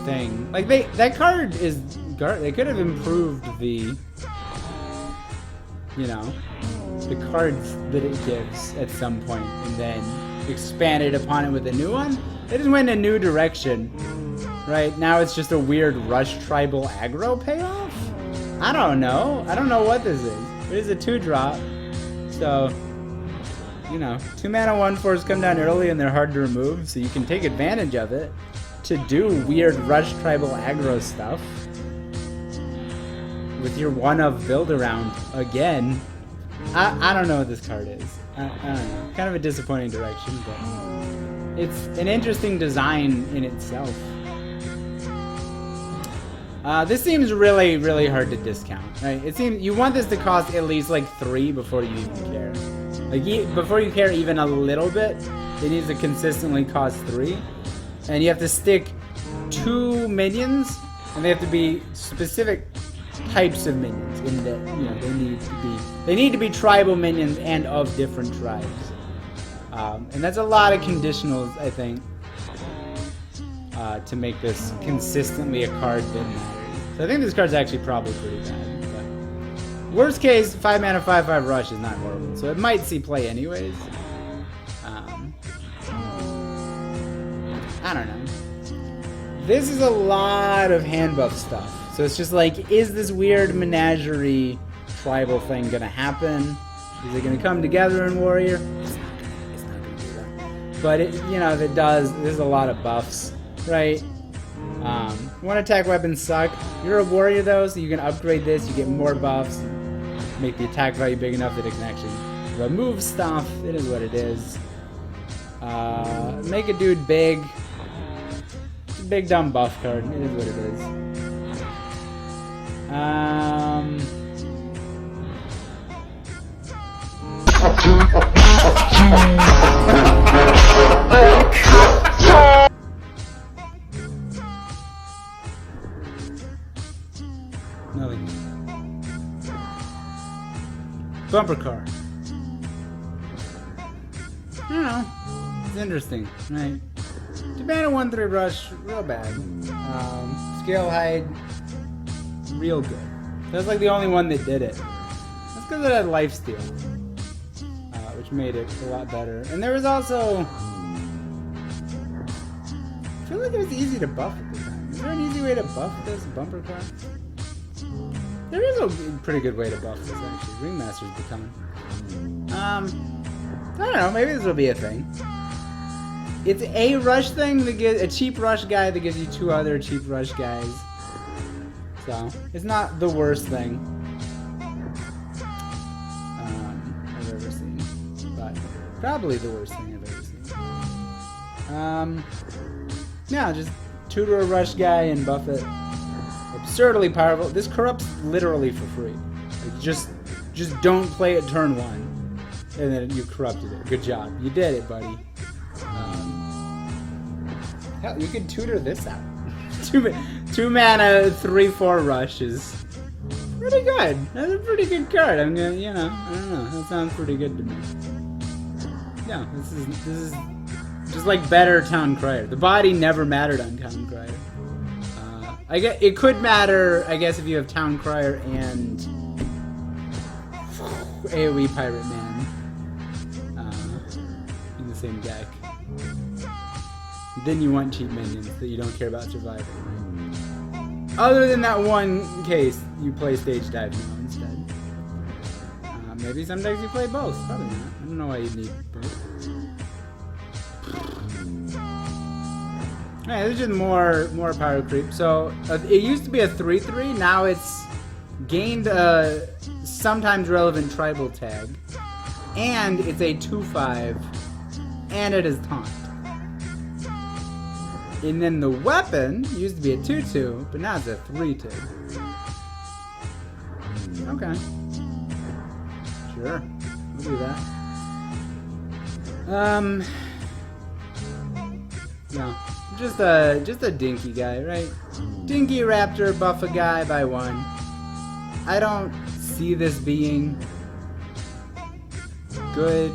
thing. Like that card is. They could have improved the, the cards that it gives at some point, and then expanded upon it with a new one. They just went in a new direction, right? Now it's just a weird rush tribal aggro payoff. I don't know. I don't know what this is. It is a 2-drop, so 2 mana 1/4s come down early and they're hard to remove, so you can take advantage of it to do weird rush tribal aggro stuff. With your one-of build-around again. I don't know what this card is. I don't know. Kind of a disappointing direction, but it's an interesting design in itself. This seems really, really hard to discount, right? It seems you want this to cost at least like 3 before you even care. Like before you care even a little bit, it needs to consistently cost 3, and you have to stick 2 minions, and they have to be specific types of minions in that they need to be tribal minions and of different tribes, and that's a lot of conditionals, I think, to make this consistently a card that matters. So I think this card's actually probably pretty bad, but worst case 5 mana 5/5 rush is not horrible, so it might see play anyways. I don't know. This is a lot of hand buff stuff. So it's just like, is this weird menagerie tribal thing gonna happen? Is it gonna come together in Warrior? It's not gonna do that. But if it does, there's a lot of buffs, right? One attack weapons suck. You're a Warrior though, so you can upgrade this, you get more buffs, make the attack value big enough that it can actually remove stuff. It is what it is. Make a dude big. It's a big dumb buff card. It is what it is. Nothing. Bumper car. I don't know. It's interesting, right? 2 mana 1/3 rush, real bad. Scale height, real good. That's like the only one that did it. That's because it had lifesteal, which made it a lot better. And there was also, I feel like it was easy to buff at the time. Is there an easy way to buff this bumper car? There is a pretty good way to buff this actually. Ringmaster's becoming. I don't know. Maybe this will be a thing. It's a rush thing that gives a cheap rush guy that gives you 2 other cheap rush guys. So it's not the worst thing I've ever seen, but probably the worst thing I've ever seen. Yeah, just tutor a rush guy and buff it. Absurdly powerful. This corrupts literally for free. Like, just don't play it turn 1, and then you corrupted it. Good job, you did it, buddy. Hell, you could tutor this out. 2 mana 3/4 rush is pretty good. That's a pretty good card. I'm gonna, I don't know. That sounds pretty good to me. Yeah, this is just like better Town Crier. The body never mattered on Town Crier. I guess it could matter, I guess, if you have Town Crier and AoE Pirate Man in the same deck. then you want cheap minions that you don't care about surviving. Other than that one case, you play stage dive now instead. Maybe some decks you play both. Probably not. I don't know why you'd need both. Alright, this is just more power creep. So it used to be a 3/3. Now it's gained a sometimes relevant tribal tag, and it's a 2/5, and it is taunt. And then the weapon used to be a 2/2, but now it's a 3/2. Okay. Sure, we'll do that. No, just a dinky guy, right? Dinky raptor, buff a guy by 1. I don't see this being good.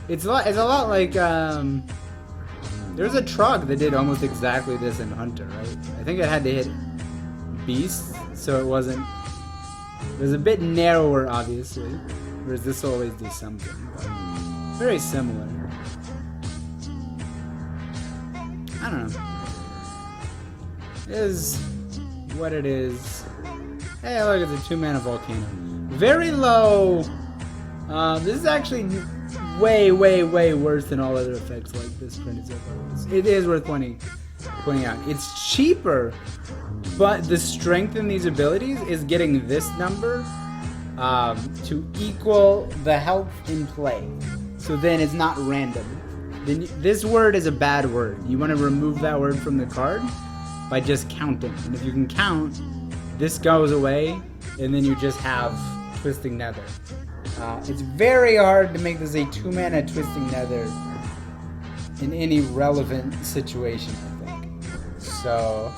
It's a lot like there's a Trog that did almost exactly this in Hunter, right? I think it had to hit Beast, so it wasn't. It was a bit narrower, obviously. Whereas this will always do something, but very similar. I don't know. It is what it is. Hey, look, it's a 2-mana volcano. Very low. This is actually way worse than all other effects like this printed so far. It is worth pointing out. It's cheaper, but the strength in these abilities is getting this number to equal the health in play. So then it's not random. Then this word is a bad word. You want to remove that word from the card by just counting. And if you can count, this goes away, and then you just have Twisting Nether. It's very hard to make this a 2-mana Twisting Nether in any relevant situation, I think. So,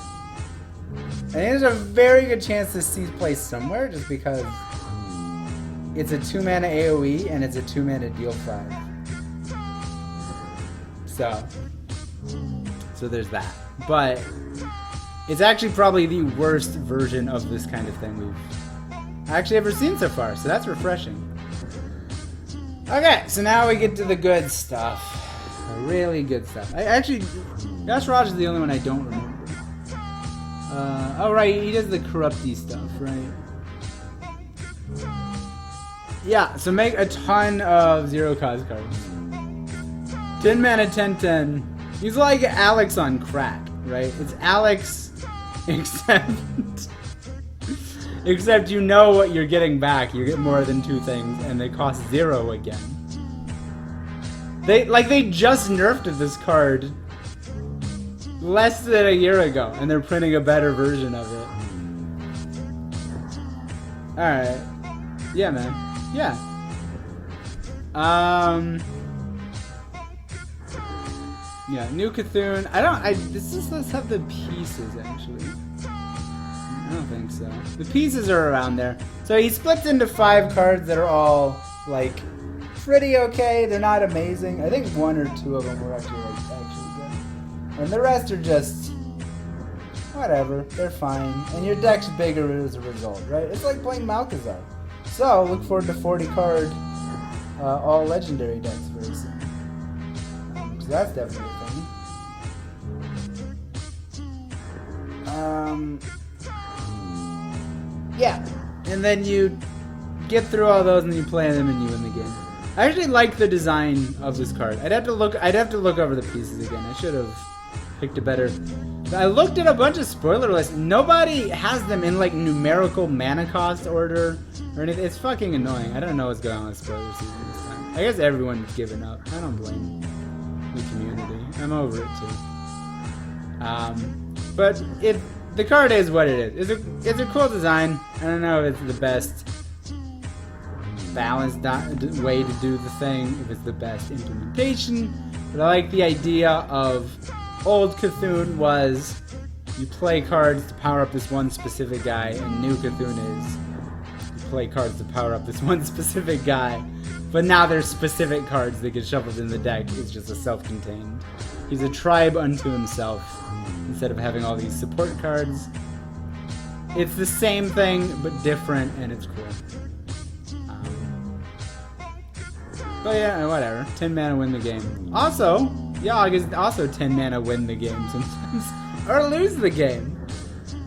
I think there's a very good chance this sees play somewhere, just because it's a 2-mana AoE and it's a 2-mana deal 5. So there's that. But it's actually probably the worst version of this kind of thing we've actually ever seen so far, so that's refreshing. Okay, so now we get to the good stuff. The really good stuff. Gosh Raj is the only one I don't remember. Oh right, he does the corrupty stuff, right? Yeah, so make a ton of 0-cost cards. 10 mana, 10/10. He's like Alex on crack, right? It's Alex, except you know what you're getting back. You get more than 2 things, and they cost 0 again. They just nerfed this card less than a year ago, and they're printing a better version of it. Alright. Yeah, man. Yeah. Yeah, New Cthulhu. Let's have the pieces, actually. I don't think so. The pieces are around there. So he splits into 5 cards that are all, like, pretty okay. They're not amazing. I think 1 or 2 of them were actually good. And the rest are just whatever. They're fine. And your deck's bigger as a result, right? It's like playing Malchezaar. So, look forward to 40-card all legendary decks very soon. So that's definitely a thing. Yeah. And then you get through all those and you play them and you win the game. I actually like the design of this card. I'd have to look over the pieces again. I should have picked a better. I looked at a bunch of spoiler lists. Nobody has them in like numerical mana cost order or anything. It's fucking annoying. I don't know what's going on with spoiler season this time. I guess everyone's given up. I don't blame the community. I'm over it too. But the card is what it is. It's a cool design. I don't know if it's the best balanced way to do the thing, if it's the best implementation, but I like the idea of old Cthulhu was you play cards to power up this one specific guy, and new Cthulhu is you play cards to power up this one specific guy, but now there's specific cards that get shuffled in the deck. It's just a self-contained. He's a tribe unto himself instead of having all these support cards. It's the same thing but different, and it's cool. But yeah, whatever. 10 mana win the game. Also, Yogg is also 10 mana win the game sometimes. Or lose the game.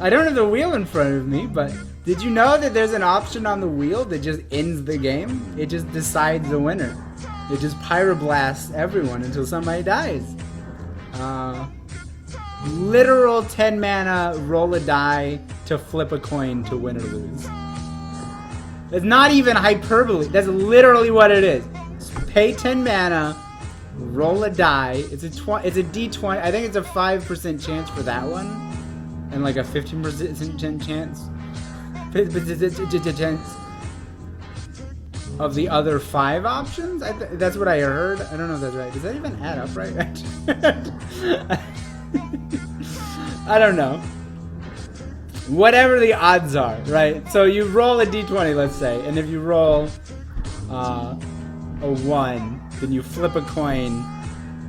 I don't have the wheel in front of me, but did you know that there's an option on the wheel that just ends the game? It just decides the winner. It just pyroblasts everyone until somebody dies. Literal 10 mana, roll a die to flip a coin to win or lose. It's not even hyperbole. That's literally what it is. Pay 10 mana, roll a die. It's a D20. I think it's a 5% chance for that one, and like a 15% chance of the other 5 options. That's what I heard. I don't know if that's right. Does that even add up right? I don't know. Whatever the odds are, right? So you roll a d20, let's say, and if you roll a 1, then you flip a coin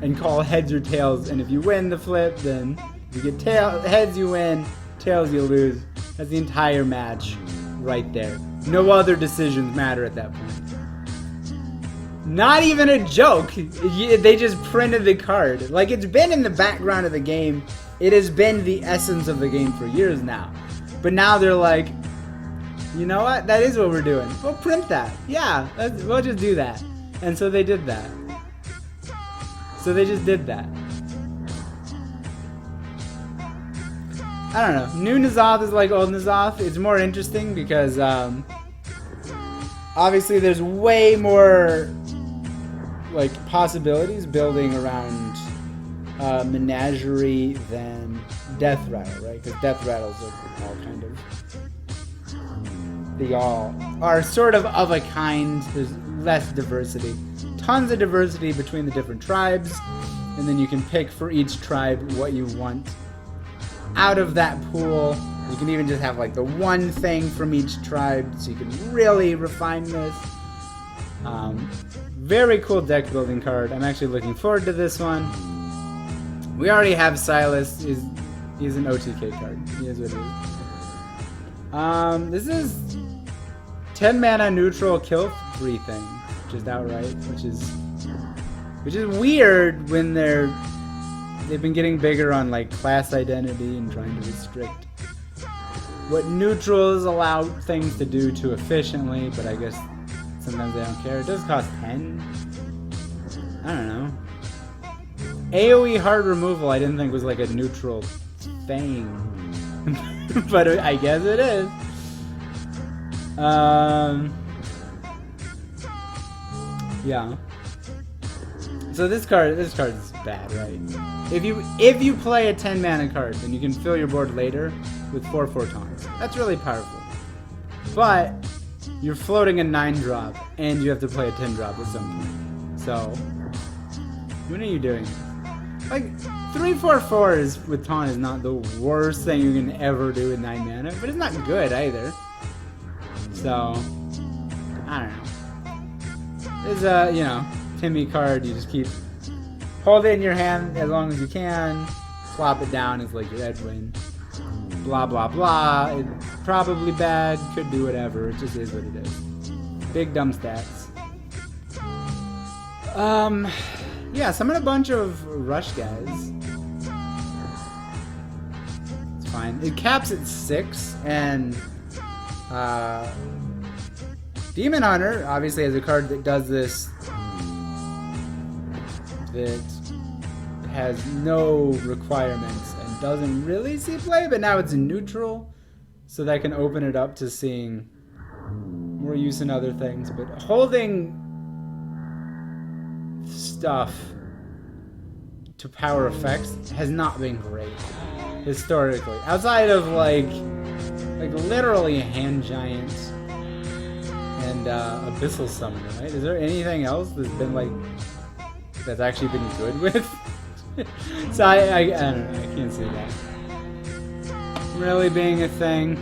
and call heads or tails, and if you win the flip, then you get heads you win, tails you lose. That's the entire match right there. No other decisions matter at that point. Not even a joke. They just printed the card. Like, it's been in the background of the game. It has been the essence of the game for years now. But now they're like, you know what? That is what we're doing. We'll print that. Yeah, we'll just do that. And so they did that. So they just did that. I don't know. New N'Zoth is like old N'Zoth. It's more interesting because obviously there's way more like possibilities building around Menagerie than Death Rattle, right? Because Death Rattles are all kind of... They all are sort of a kind. There's less diversity. Tons of diversity between the different tribes. And then you can pick for each tribe what you want out of that pool. You can even just have like the one thing from each tribe, so you can really refine this. Very cool deck building card. I'm actually looking forward to this one. We already have Silas. He's an OTK card. He is what he is. This is 10 mana neutral, kill 3 things, which is outright, which is weird when they've been getting bigger on like class identity and trying to restrict what neutrals allow things to do too efficiently, but I guess sometimes they don't care. It does cost 10. I don't know. AoE hard removal I didn't think was like a neutral thing. But I guess it is. Yeah. So this card is bad, right? If you play a 10 mana card, then you can fill your board later with 4/4 taunts. That's really powerful. But you're floating a 9-drop, and you have to play a 10-drop at some point. So when are you doing this? Like 3/4/4s with taunt is not the worst thing you can ever do with 9 mana, but it's not good either. So I don't know. There's a Timmy card. You just keep hold it in your hand as long as you can. Flop it down as like your Edwin. Blah blah blah. It's probably bad. Could do whatever. It just is what it is. Big dumb stats. Yeah, summon a bunch of rush guys. It's fine. It caps at 6, and Demon Hunter obviously has a card that does this, that has no requirements and doesn't really see play, but now it's neutral, so that can open it up to seeing more use in other things. But holding stuff to power effects has not been great historically, outside of like literally Hand Giant and Abyssal Summoner, right? Is there anything else that's been like that's actually been good with? So I don't know, I can't see that really being a thing.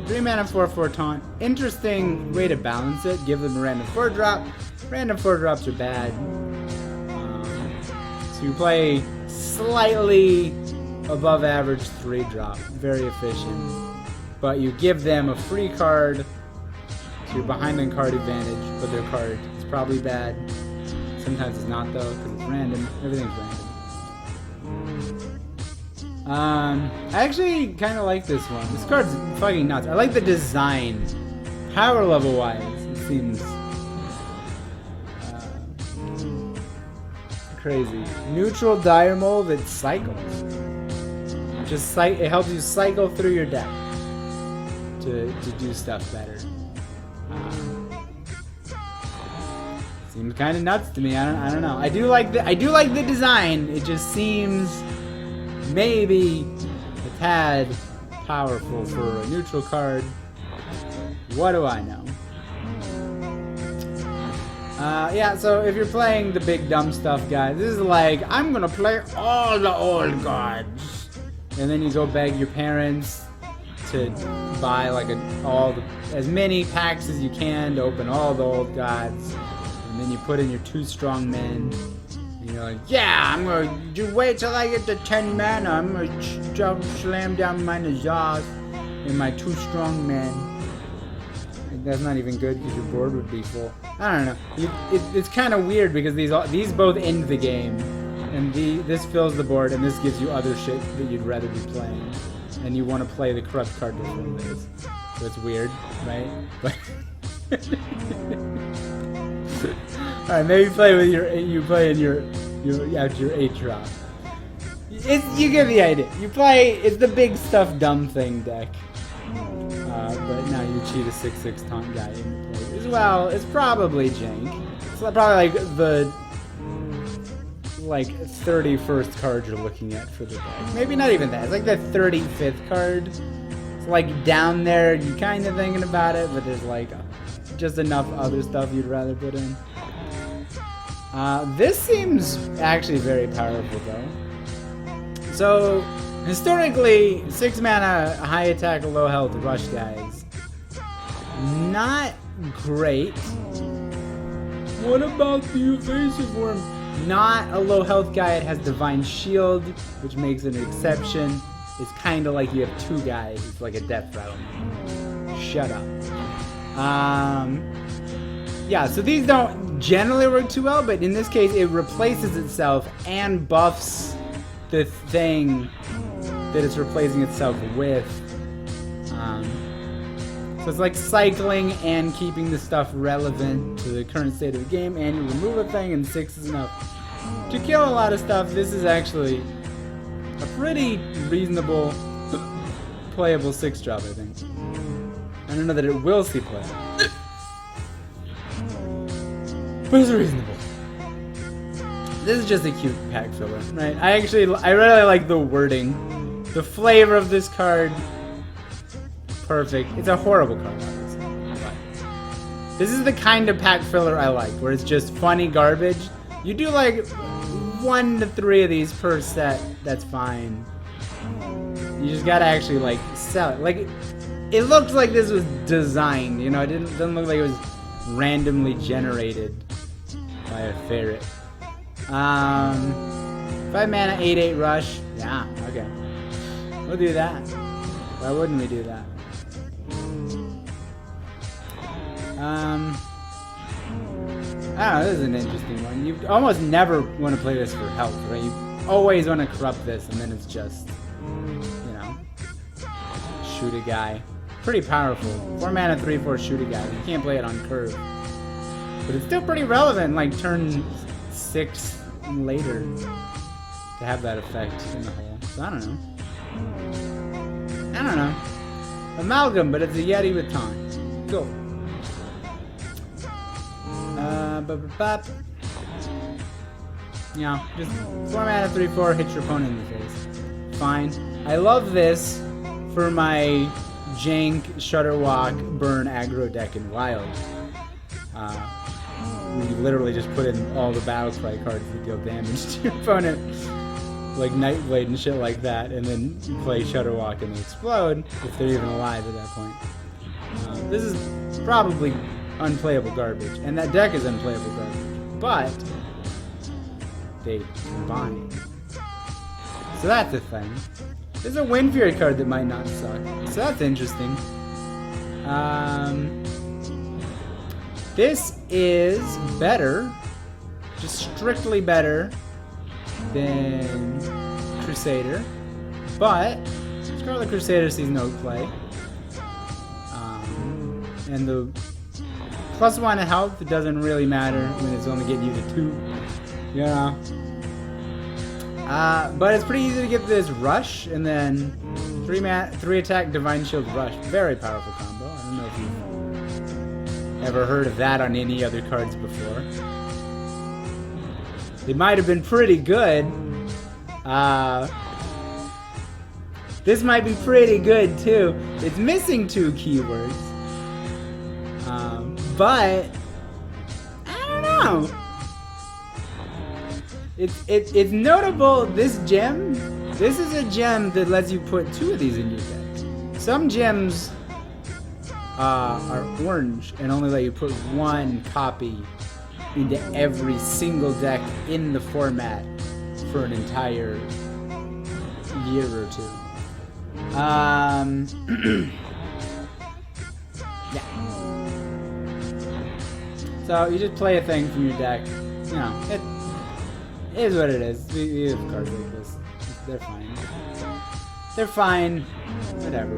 3 mana 4/4 taunt. Interesting way to balance it. Give them a random 4-drop. Random 4-drops are bad. So you play slightly above average 3-drop. Very efficient. But you give them a free card. So you're behind on card advantage, but their card is probably bad. Sometimes it's not though, because it's random. Everything's random. I actually kind of like this one. This card's fucking nuts. I like the design. Power level wise, it seems crazy. Neutral dire mold that cycles. It helps you cycle through your deck to do stuff better. Seems kind of nuts to me. I don't know. I do like the design. It just seems maybe a tad powerful for a neutral card. What do I know? Yeah, so if you're playing the big dumb stuff, guys, this is like, I'm gonna play all the old gods. And then you go beg your parents to buy like as many packs as you can to open all the old gods. And then you put in your 2 strong men. And you're like, yeah, I'm gonna wait till I get to 10 mana. I'm gonna slam down my Najaz and my 2 strong men. That's not even good because your board would be full. I don't know. It's kind of weird because these both end the game, and this fills the board, and this gives you other shit that you'd rather be playing, and you want to play the corrupt card before this. So it's weird, right? But all right, maybe play with you play in your after your 8 drop. You get the idea. You play. It's the big stuff dumb thing deck. But now you cheat a 6/6 taunt guy in the play as well. It's probably jank. It's probably like the 31st card you're looking at for the deck. Maybe not even that. It's like the 35th card. It's like down there. You kind of thinking about it, but there's like just enough other stuff you'd rather put in. This seems actually very powerful though. So historically, 6 mana, high attack, low health, rush guys. Not great. What about the evasive worm? Not a low health guy. It has divine shield, which makes it an exception. It's kind of like you have 2 guys. It's like a death rattle. Shut up. Yeah, so these don't generally work too well, but in this case, it replaces itself and buffs the thing that it's replacing itself with. So it's like cycling and keeping the stuff relevant to the current state of the game, and you remove a thing and 6 is enough to kill a lot of stuff. This is actually a pretty reasonable playable 6-drop, I think. I don't know that it will see play, but it's reasonable. This is just a cute pack filler, right? I really like the wording. The flavor of this card, perfect. It's a horrible card, obviously. But this is the kind of pack filler I like, where it's just funny garbage. You do like 1 to 3 of these per set, that's fine. You just gotta actually like sell it. Like, it looks like this was designed, you know? It doesn't look like it was randomly generated by a ferret. 5 mana, 8/8 rush. Yeah, okay. We'll do that. Why wouldn't we do that? I don't know, this is an interesting one. You almost never want to play this for health, right? You always want to corrupt this, and then it's just, you know, shoot a guy. Pretty powerful. 4 mana, 3/4 shoot a guy. You can't play it on curve. But it's still pretty relevant, like turn 6 and later, to have that effect in the hole. So I don't know. Amalgam, but it's a Yeti with taunt. Cool. Yeah, just 4 mana, 3/4, hit your opponent in the face. Fine. I love this for my jank, Shudderwock, burn aggro deck in Wild. You literally just put in all the battle cry cards that deal damage to your opponent, like Nightblade and shit like that, and then you play Shudderwock and they explode, if they're even alive at that point. This is probably unplayable garbage, and that deck is unplayable garbage, but they combine. So that's a thing. There's a Wind Fury card that might not suck, so that's interesting. This is better, just strictly better than Crusader, but Scarlet Crusader sees no play. And the +1 health, it doesn't really matter when it's only getting you to 2. You know? But it's pretty easy to get this rush, and then 3 attack Divine Shield rush. Very powerful combo. I don't know if you've ever heard of that on any other cards before. They might have been pretty good. This might be pretty good too. It's missing 2 keywords. But I don't know. It's notable. This gem. This is a gem that lets you put 2 of these in your deck. Some gems are orange and only let you put 1 copy into every single deck in the format for an entire year or 2. Yeah. So you just play a thing from your deck. You know, it is what it is. We have cards like this. They're fine. They're fine. Whatever.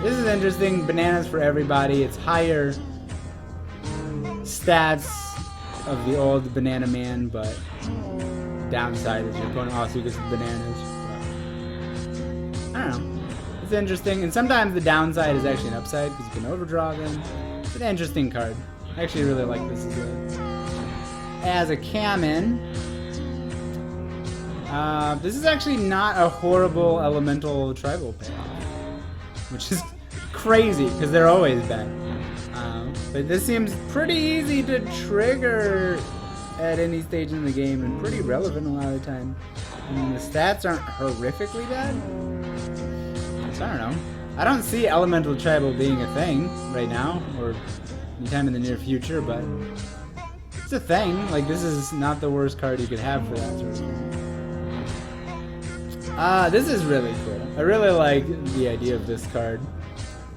This is interesting. Bananas for everybody. It's higher stats of the old Banana Man, but downside is your opponent also gets bananas. But I don't know. It's interesting, and sometimes the downside is actually an upside because you can overdraw them. It's an interesting card. I actually really like this as a Kamen. This is actually not a horrible elemental tribal payoff, which is crazy because they're always bad. But this seems pretty easy to trigger at any stage in the game and pretty relevant a lot of the time. I mean, the stats aren't horrifically bad. So I don't know. I don't see elemental tribal being a thing right now or anytime in the near future, but it's a thing. Like, this is not the worst card you could have for that sort of thing. This is really cool. I really like the idea of this card.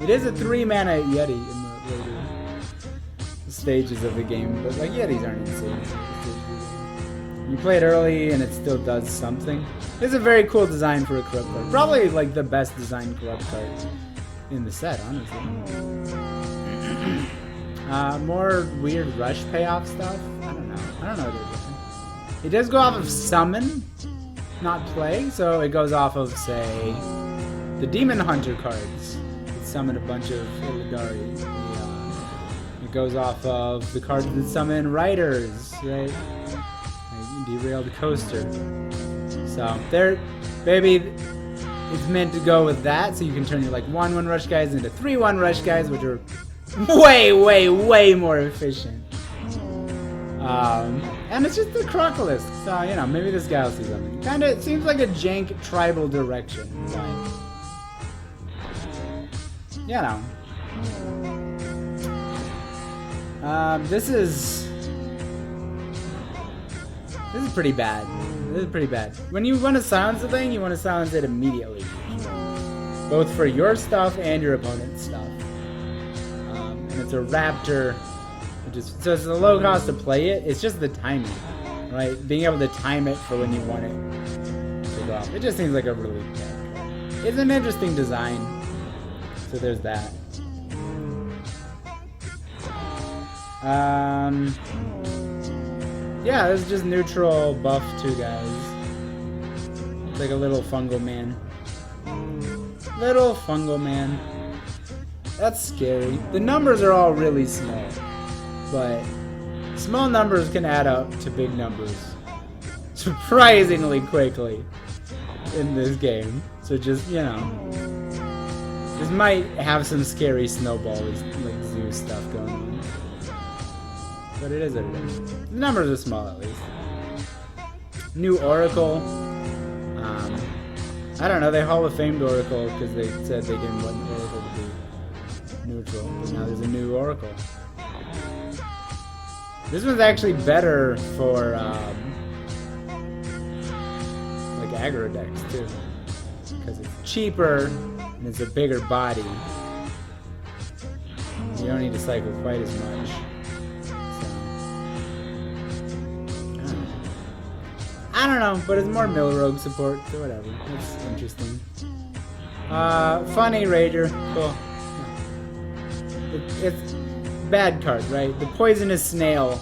It is a 3-mana Yeti in the later stages of the game, but like Yetis aren't insane. You play it early and it still does something. It's a very cool design for a corrupt card. Probably like the best designed corrupt card in the set, honestly. More weird rush payoff stuff. I don't know what they're doing. It does go off of summon, not play, so it goes off of, say, the Demon Hunter cards. It summon a bunch of Illidari. It goes off of the cards that summon Riders, right? Like Derailed Coaster. So, it's meant to go with that, so you can turn your like 1/1 rush guys into 3/1 rush guys, which are way more efficient. And it's just the Crocolisk, so you know, maybe this guy will see something. Kinda, it seems like a jank tribal direction, but you know. This is pretty bad. This is pretty bad. When you want to silence a thing, you want to silence it immediately. Both for your stuff and your opponent's stuff. And it's a Raptor, so it's a low cost to play it. It's just the timing, right? Being able to time it for when you want it to go off. It just seems like a really bad card. It's an interesting design, so there's that. Yeah, this is just neutral buff 2 guys. It's like a little fungal man. Little fungal man. That's scary. The numbers are all really small, but small numbers can add up to big numbers surprisingly quickly in this game. So just, you know, this might have some scary snowballs, like zoo stuff going on. But it is what it is. The numbers are small, at least. New Oracle. I don't know, they Hall of Famed Oracle because they said they didn't want Oracle to be neutral. But now there's a new Oracle. This one's actually better for, like aggro decks, too. Because it's cheaper, and it's a bigger body. You don't need to cycle quite as much. I don't know, but it's more Milrogue support, so whatever. It's interesting. Funny Rager, cool. It's bad card, right? The Poisonous Snail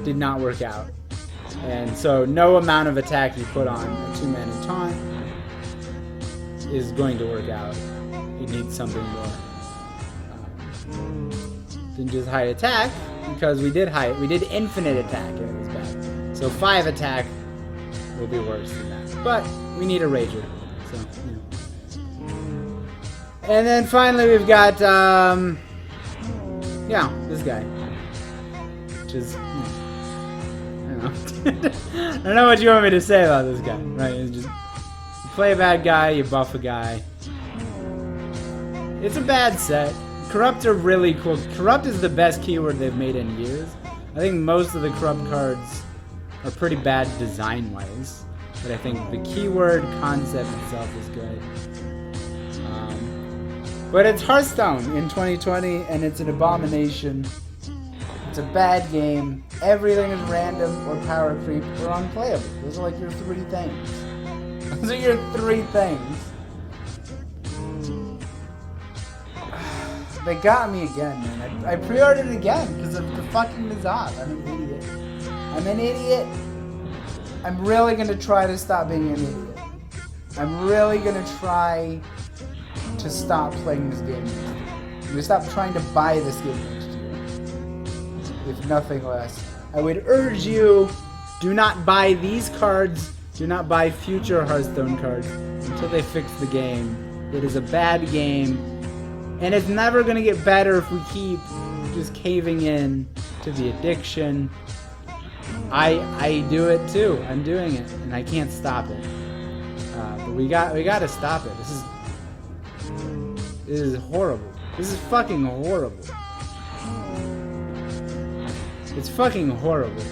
did not work out. And so no amount of attack you put on a 2-mana taunt is going to work out. You need something more than just high attack, because we did infinite attack and it was bad. So 5 attack will be worse than that. But we need a Rager. So, you know. And then finally we've got yeah, this guy. Which is, I don't know. I don't know what you want me to say about this guy, right? It's just, you play a bad guy, you buff a guy. It's a bad set. Corrupt are really cool. Corrupt is the best keyword they've made in years. I think most of the Corrupt cards are pretty bad design-wise, but I think the keyword concept itself is good. But it's Hearthstone in 2020, and it's an abomination. It's a bad game. Everything is random or power creep or unplayable. Those are like your 3 things. Those are your 3 things. They got me again, man. I pre-ordered it again because of the fucking N'Zoth. I'm an idiot. I'm an idiot. I'm really gonna try to stop being an idiot. I'm really gonna try to stop playing this game next year. I'm gonna stop trying to buy this game next year. If nothing less. I would urge you, do not buy these cards. Do not buy future Hearthstone cards until they fix the game. It is a bad game. And it's never going to get better if we keep just caving in to the addiction. I do it too. I'm doing it, and I can't stop it. But we got to stop it. This is horrible. This is fucking horrible. It's fucking horrible.